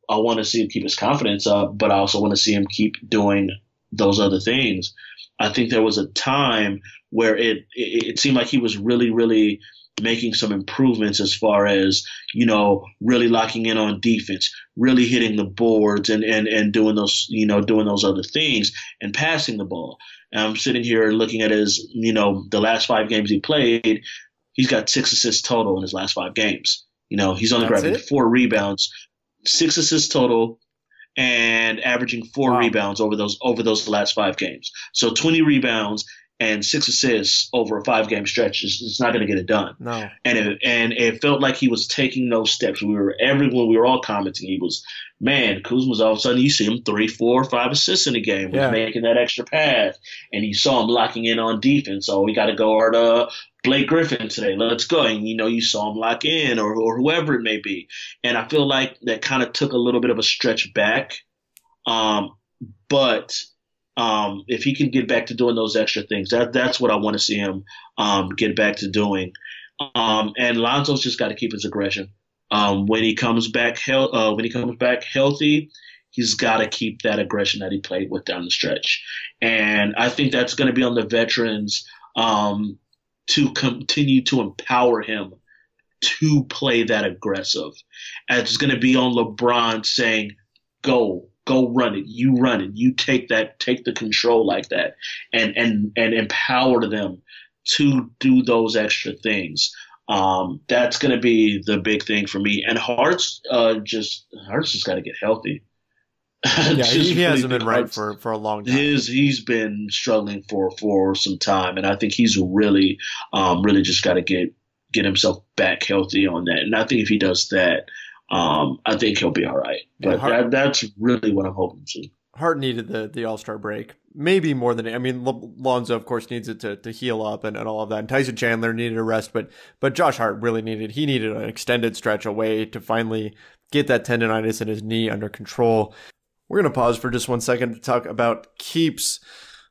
I want to see him keep his confidence up, but I also want to see him keep doing those other things. I think there was a time where it seemed like he was really, really making some improvements as far as, really locking in on defense, really hitting the boards and doing those other things and passing the ball. And I'm sitting here looking at his, the last 5 games he played, he's got 6 assists total in his last 5 games. He's only grabbing 4 rebounds, 6 assists total, and averaging 4 rebounds over those last 5 games. So 20 rebounds and 6 assists over a 5-game stretch is not going to get it done. No. And it felt like he was taking those steps. We were all commenting. He was, man, Kuzma's all of a sudden you see him 3, 4, 5 assists in a game. He's making that extra pass, and you saw him locking in on defense. So we got to go hard. Blake Griffin today, let's go. And, you saw him lock in or whoever it may be. And I feel like that kind of took a little bit of a stretch back. But if he can get back to doing those extra things, that's what I want to see him get back to doing. And Lonzo's just got to keep his aggression. When he comes back healthy, he's got to keep that aggression that he played with down the stretch. And I think that's going to be on the veterans to continue to empower him to play that aggressive. And it's going to be on LeBron saying, go run it. You take the control like that and empower them to do those extra things. That's going to be the big thing for me. And Hart's just got to get healthy. Yeah, he hasn't been right for a long time. He's been struggling for some time, and I think he's really just got to get himself back healthy on that. And I think if he does that, I think he'll be all right. But that's really what I'm hoping to. Hart needed the All-Star break, maybe more than, I mean, Lonzo, of course, needs it to heal up and all of that. And Tyson Chandler needed a rest, but Josh Hart really needed an extended stretch away to finally get that tendonitis in his knee under control. We're going to pause for just 1 second to talk about Keeps.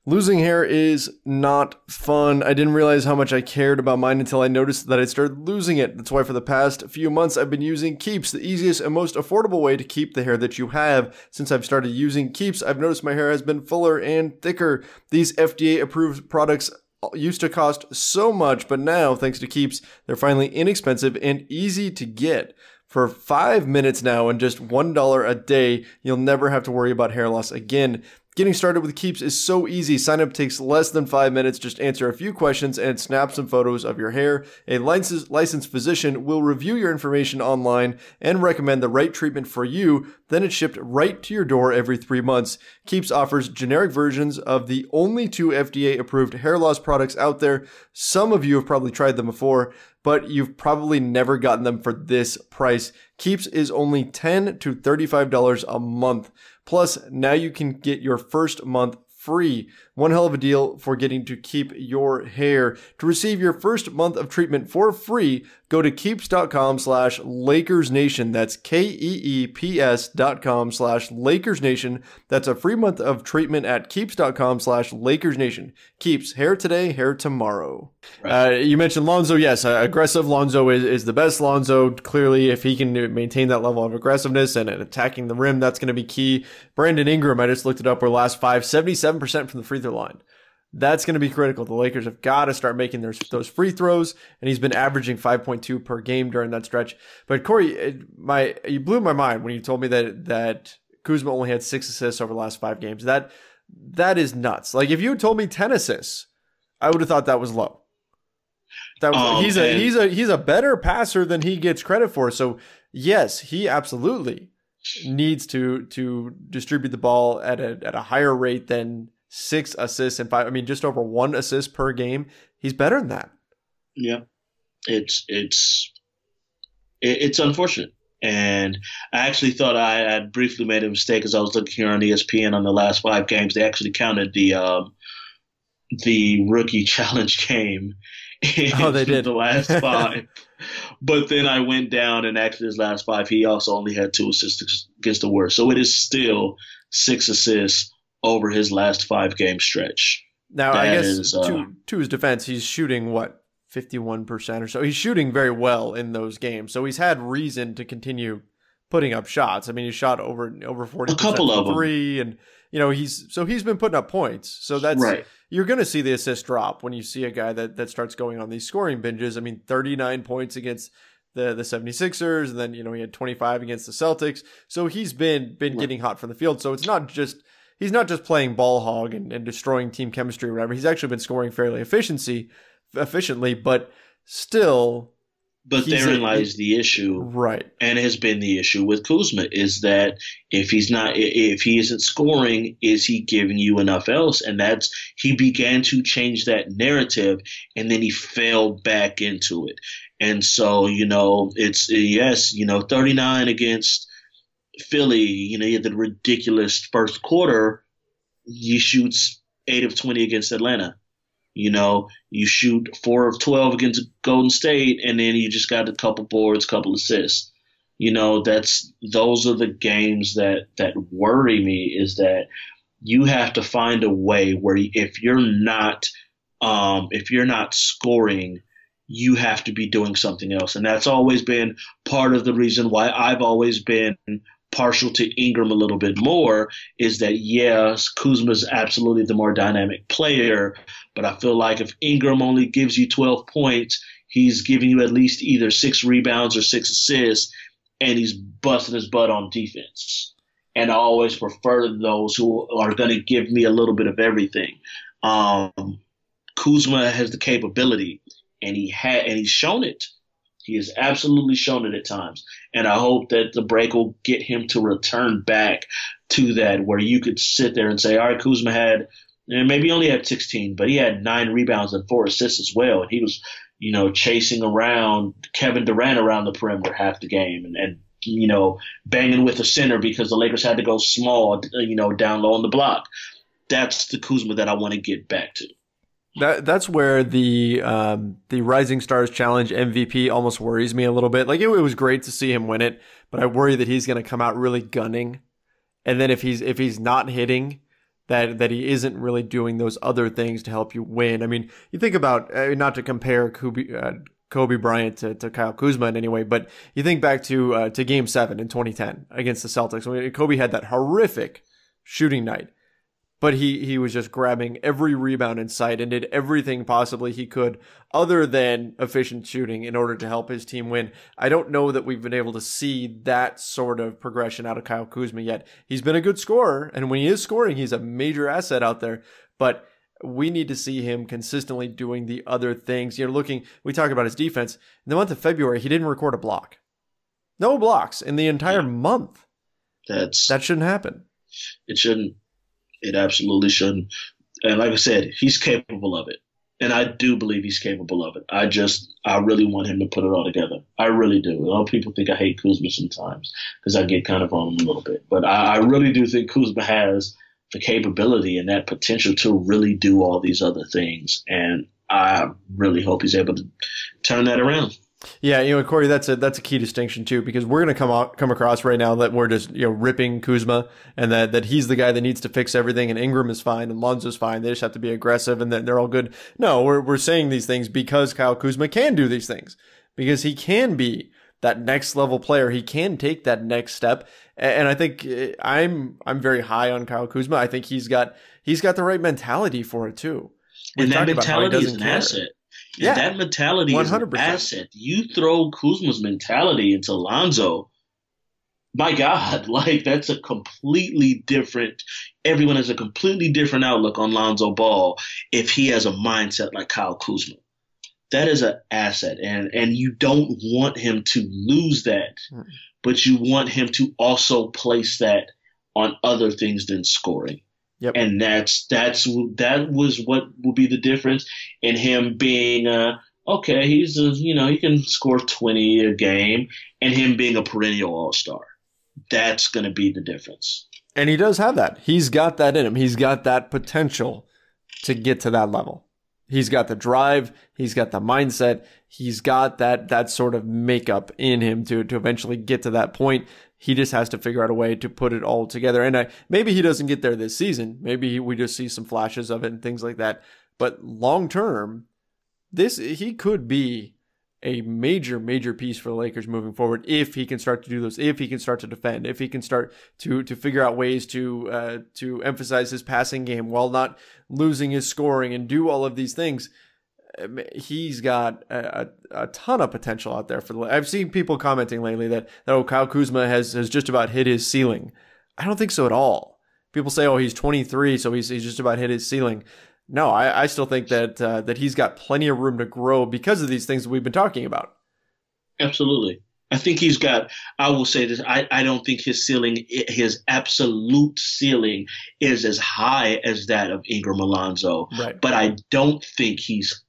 Losing hair is not fun. I didn't realize how much I cared about mine until I noticed that I started losing it. That's why for the past few months I've been using Keeps, the easiest and most affordable way to keep the hair that you have. Since I've started using Keeps, I've noticed my hair has been fuller and thicker. These FDA-approved products used to cost so much, but now, thanks to Keeps, they're finally inexpensive and easy to get. For 5 minutes now and just $1 a day, you'll never have to worry about hair loss again. Getting started with Keeps is so easy. Sign up takes less than 5 minutes. Just answer a few questions and snap some photos of your hair. A licensed physician will review your information online and recommend the right treatment for you. Then it's shipped right to your door every 3 months. Keeps offers generic versions of the only 2 FDA-approved hair loss products out there. Some of you have probably tried them before, but you've probably never gotten them for this price. Keeps is only $10 to $35 a month. Plus, now you can get your first month free. One hell of a deal for getting to keep your hair. To receive your first month of treatment for free, go to keeps.com/LakersNation. That's KEEPS.com/LakersNation. That's a free month of treatment at keeps.com/LakersNation. Keeps, hair today, hair tomorrow. Right. You mentioned Lonzo. Yes, aggressive Lonzo is the best Lonzo. Clearly, if he can maintain that level of aggressiveness and attacking the rim, that's going to be key. Brandon Ingram, I just looked it up, were last 5, 77% from the free throw line. That's going to be critical. The Lakers have got to start making those free throws, and he's been averaging 5.2 per game during that stretch. But Corey, you blew my mind when you told me that Kuzma only had 6 assists over the last 5 games. That is nuts. Like, if you had told me 10 assists, I would have thought that was low. He's a better passer than he gets credit for. So yes, he absolutely needs to distribute the ball at a higher rate than 6 assists and 5. I mean, just over 1 assist per game. He's better than that. Yeah, it's unfortunate. And I actually thought I had briefly made a mistake as I was looking here on ESPN on the last 5 games. They actually counted the rookie challenge game. They did the last 5. But then I went down, and actually his last 5, he also only had 2 assists against the Warriors. So it is still 6 assists over his last 5-game stretch. Now, I guess to his defense, he's shooting, 51% or so. He's shooting very well in those games. So he's had reason to continue putting up shots. I mean, he shot over 40% a couple of them. 3, and he's been putting up points. So that's right. You're going to see the assist drop when you see a guy that starts going on these scoring binges. I mean, 39 points against the 76ers, and then he had 25 against the Celtics. So he's been getting hot from the field. So it's not just he's not just playing ball hog and destroying team chemistry or whatever. He's actually been scoring fairly efficiently, but still. But therein lies the issue, right? And has been the issue with Kuzma is that if he isn't scoring, is he giving you enough else? And he began to change that narrative, and then he fell back into it. And so it's 39 against Philly. He had the ridiculous first quarter. He shoots 8 of 20 against Atlanta. You shoot 4 of 12 against Golden State, and then you just got a couple boards, couple assists. Those are the games that worry me, is that you have to find a way where if you're not scoring, you have to be doing something else. And that's always been part of the reason why I've always been partial to Ingram a little bit more, is that yes, Kuzma's absolutely the more dynamic player, but I feel like if Ingram only gives you 12 points, he's giving you at least either 6 rebounds or 6 assists, and he's busting his butt on defense. And I always prefer those who are going to give me a little bit of everything. Kuzma has the capability, and he's shown it. He has absolutely shown it at times. And I hope that the break will get him to return back to that, where you could sit there and say, all right, Kuzma had, and maybe he only had 16, but he had 9 rebounds and 4 assists as well. And he was, chasing around Kevin Durant around the perimeter half the game and banging with the center because the Lakers had to go small, down low on the block. That's the Kuzma that I want to get back to. That's where the Rising Stars Challenge MVP almost worries me a little bit. Like it was great to see him win it, but I worry that he's going to come out really gunning, and then if he's not hitting, that he isn't really doing those other things to help you win. I mean, you think about not to compare Kobe Bryant to Kyle Kuzma in any way, but you think back to Game 7 in 2010 against the Celtics. I mean, Kobe had that horrific shooting night, but he was just grabbing every rebound in sight and did everything possibly he could other than efficient shooting in order to help his team win. I don't know that we've been able to see that sort of progression out of Kyle Kuzma yet. He's been a good scorer, and when he is scoring, he's a major asset out there, but we need to see him consistently doing the other things. We talked about his defense. In the month of February, he didn't record a block. No blocks in the entire month. That shouldn't happen. It shouldn't. It absolutely shouldn't. And like I said, he's capable of it. And I do believe he's capable of it. I really want him to put it all together. I really do. A lot of people think I hate Kuzma sometimes because I get kind of on him a little bit. But I really do think Kuzma has the capability and that potential to really do all these other things. And I really hope he's able to turn that around. Yeah, Corey, that's a key distinction too, because we're going to come across right now that we're just ripping Kuzma and that he's the guy that needs to fix everything, and Ingram is fine and Lonzo's fine. They just have to be aggressive and then they're all good. No, we're saying these things because Kyle Kuzma can do these things, because he can be that next level player. He can take that next step, and I think I'm very high on Kyle Kuzma. I think he's got the right mentality for it too. And that mentality is an asset. Yeah, that mentality 100%. Is an asset. You throw Kuzma's mentality into Lonzo, my God, like that's a completely different – everyone has a completely different outlook on Lonzo Ball if he has a mindset like Kyle Kuzma. That is an asset, and you don't want him to lose that, but you want him to also place that on other things than scoring. Yep. And that was what will be the difference in him being okay. He's he can score 20 a game, and him being a perennial all-star. That's going to be the difference. And he does have that. He's got that in him. He's got that potential to get to that level. He's got the drive. He's got the mindset. He's got that sort of makeup in him to eventually get to that point. He just has to figure out a way to put it all together. And maybe he doesn't get there this season. Maybe we just see some flashes of it and things like that. But long term, he could be a major, major piece for the Lakers moving forward if he can start to do those, if he can start to defend, if he can start to figure out ways to emphasize his passing game while not losing his scoring and do all of these things. He's got a ton of potential out there for the. I've seen people commenting lately that Kyle Kuzma has just about hit his ceiling. I don't think so at all. People say, he's 23, so he's just about hit his ceiling. No, I still think that he's got plenty of room to grow because of these things that we've been talking about. Absolutely. I think he's got, I will say this, I don't think his ceiling, his absolute ceiling is as high as that of Ingram Alonzo. Right. But I don't think he's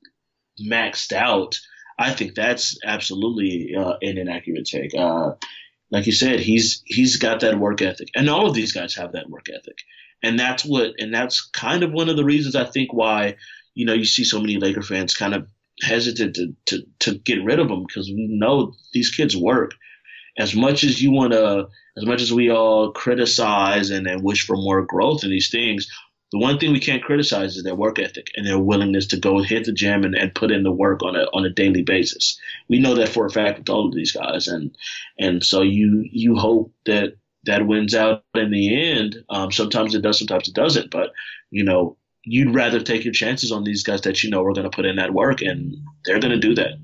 maxed out. I think that's absolutely an inaccurate take. Like you said, he's got that work ethic, and all of these guys have that work ethic, and that's kind of one of the reasons I think why you see so many Laker fans kind of hesitant to get rid of them, because we know these kids work. As much as we all criticize and wish for more growth in these things, the one thing we can't criticize is their work ethic and their willingness to go hit the gym and put in the work on a daily basis. We know that for a fact with all of these guys, and so you hope that wins out in the end. Sometimes it does, sometimes it doesn't. But you'd rather take your chances on these guys that are going to put in that work, and they're going to do that.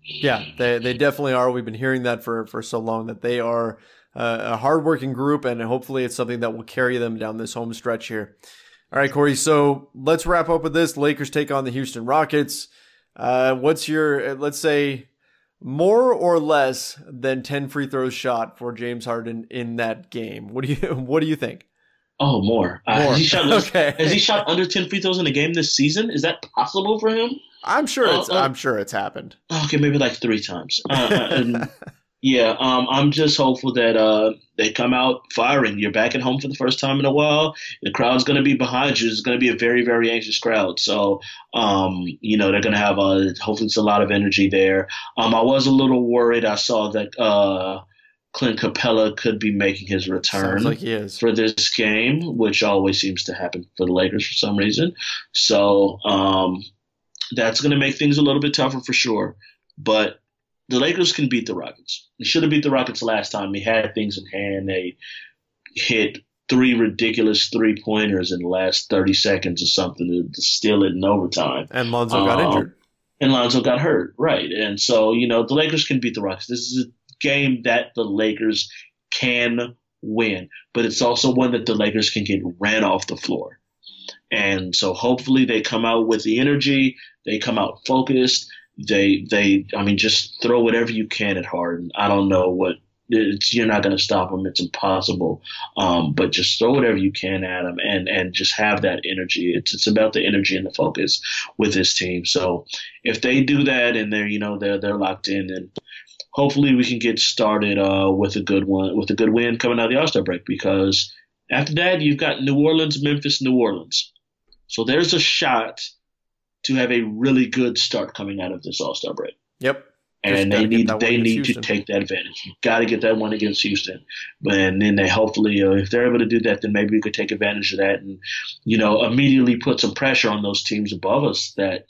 Yeah, they definitely are. We've been hearing that for so long, that they are a hardworking group, and hopefully it's something that will carry them down this home stretch here. All right, Corey, so let's wrap up with this. Lakers take on the Houston Rockets. What's your, let's say, more or less than 10 free throws shot for James Harden in that game? What do you think? Oh, more. More. Has he shot under 10 free throws in a game this season? Is that possible for him? I'm sure it's happened. Okay, maybe like 3 times. Yeah, I'm just hopeful that they come out firing. You're back at home for the first time in a while. The crowd's going to be behind you. It's going to be a very, very anxious crowd. So, they're going to have hopefully it's a lot of energy there. I was a little worried. I saw that Clint Capella could be making his Sounds return like he is. for this game, which always seems to happen for the Lakers for some reason. So, that's going to make things a little bit tougher for sure. But the Lakers can beat the Rockets. They should have beat the Rockets last time. They had things in hand. They hit 3 ridiculous 3-pointers in the last 30 seconds or something to steal it in overtime. And Lonzo got injured. And Lonzo got hurt, right. And so, the Lakers can beat the Rockets. This is a game that the Lakers can win. But it's also one that the Lakers can get ran off the floor. And so hopefully they come out with the energy. They come out focused. Just throw whatever you can at Harden. I don't know you're not going to stop him. It's impossible. But just throw whatever you can at him and just have that energy. It's about the energy and the focus with this team. So if they do that and they're locked in, and hopefully we can get started with a good win coming out of the All-Star break, because after that you've got New Orleans, Memphis, New Orleans. So there's a shot to have a really good start coming out of this All-Star break. Yep. And they need to take that advantage. You got to get that one against Houston. And then they hopefully, if they're able to do that, then maybe we could take advantage of that and, immediately put some pressure on those teams above us that,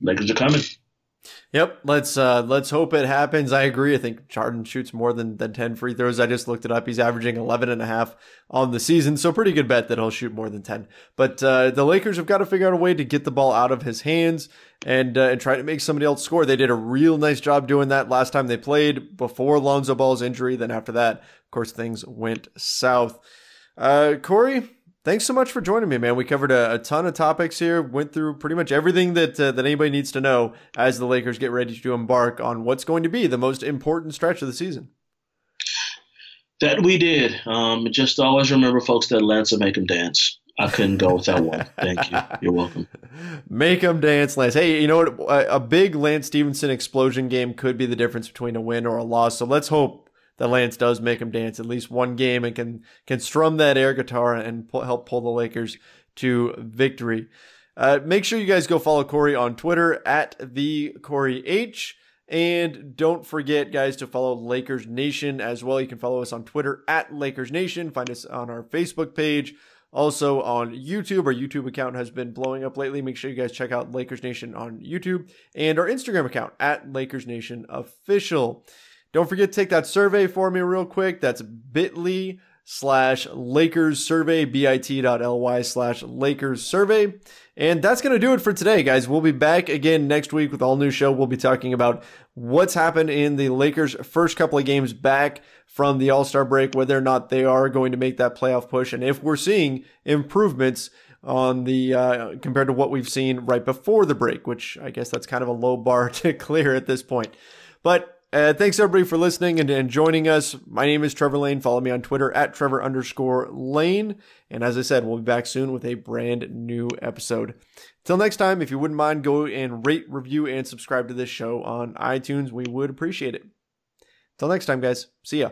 Lakers are coming. Yep, let's hope it happens. I agree. I think Harden shoots more than 10 free throws. I just looked it up. He's averaging 11.5 on the season, so pretty good bet that he'll shoot more than 10. But the Lakers have got to figure out a way to get the ball out of his hands and try to make somebody else score. They did a real nice job doing that last time they played before Lonzo Ball's injury. Then after that, of course, things went south. Corey, thanks so much for joining me, man. We covered a ton of topics here, went through pretty much everything that anybody needs to know as the Lakers get ready to embark on what's going to be the most important stretch of the season. That we did. Just always remember, folks, that Lance will make them dance. I couldn't go without one. Thank you. You're welcome. Make them dance, Lance. Hey, you know what? A big Lance Stevenson explosion game could be the difference between a win or a loss. So let's hope that Lance does make him dance at least one game and can strum that air guitar and help pull the Lakers to victory. Make sure you guys go follow Corey on Twitter at @TheCoreyH. And don't forget, guys, to follow Lakers Nation as well. You can follow us on Twitter at Lakers Nation. Find us on our Facebook page. Also on YouTube. Our YouTube account has been blowing up lately. Make sure you guys check out Lakers Nation on YouTube. And our Instagram account at Lakers Nation Official. Don't forget to take that survey for me real quick. That's bit.ly/Lakers survey, bit.ly/Lakers survey. And that's going to do it for today, guys. We'll be back again next week with all new show. We'll be talking about what's happened in the Lakers' first couple of games back from the All-Star break, whether or not they are going to make that playoff push, and if we're seeing improvements on the compared to what we've seen right before the break, which I guess that's kind of a low bar to clear at this point. But thanks everybody for listening and joining us. My name is Trevor Lane. Follow me on Twitter at Trevor_Lane. And as I said, we'll be back soon with a brand new episode. Till next time, if you wouldn't mind, go and rate, review, and subscribe to this show on iTunes. We would appreciate it. Till next time, guys. See ya.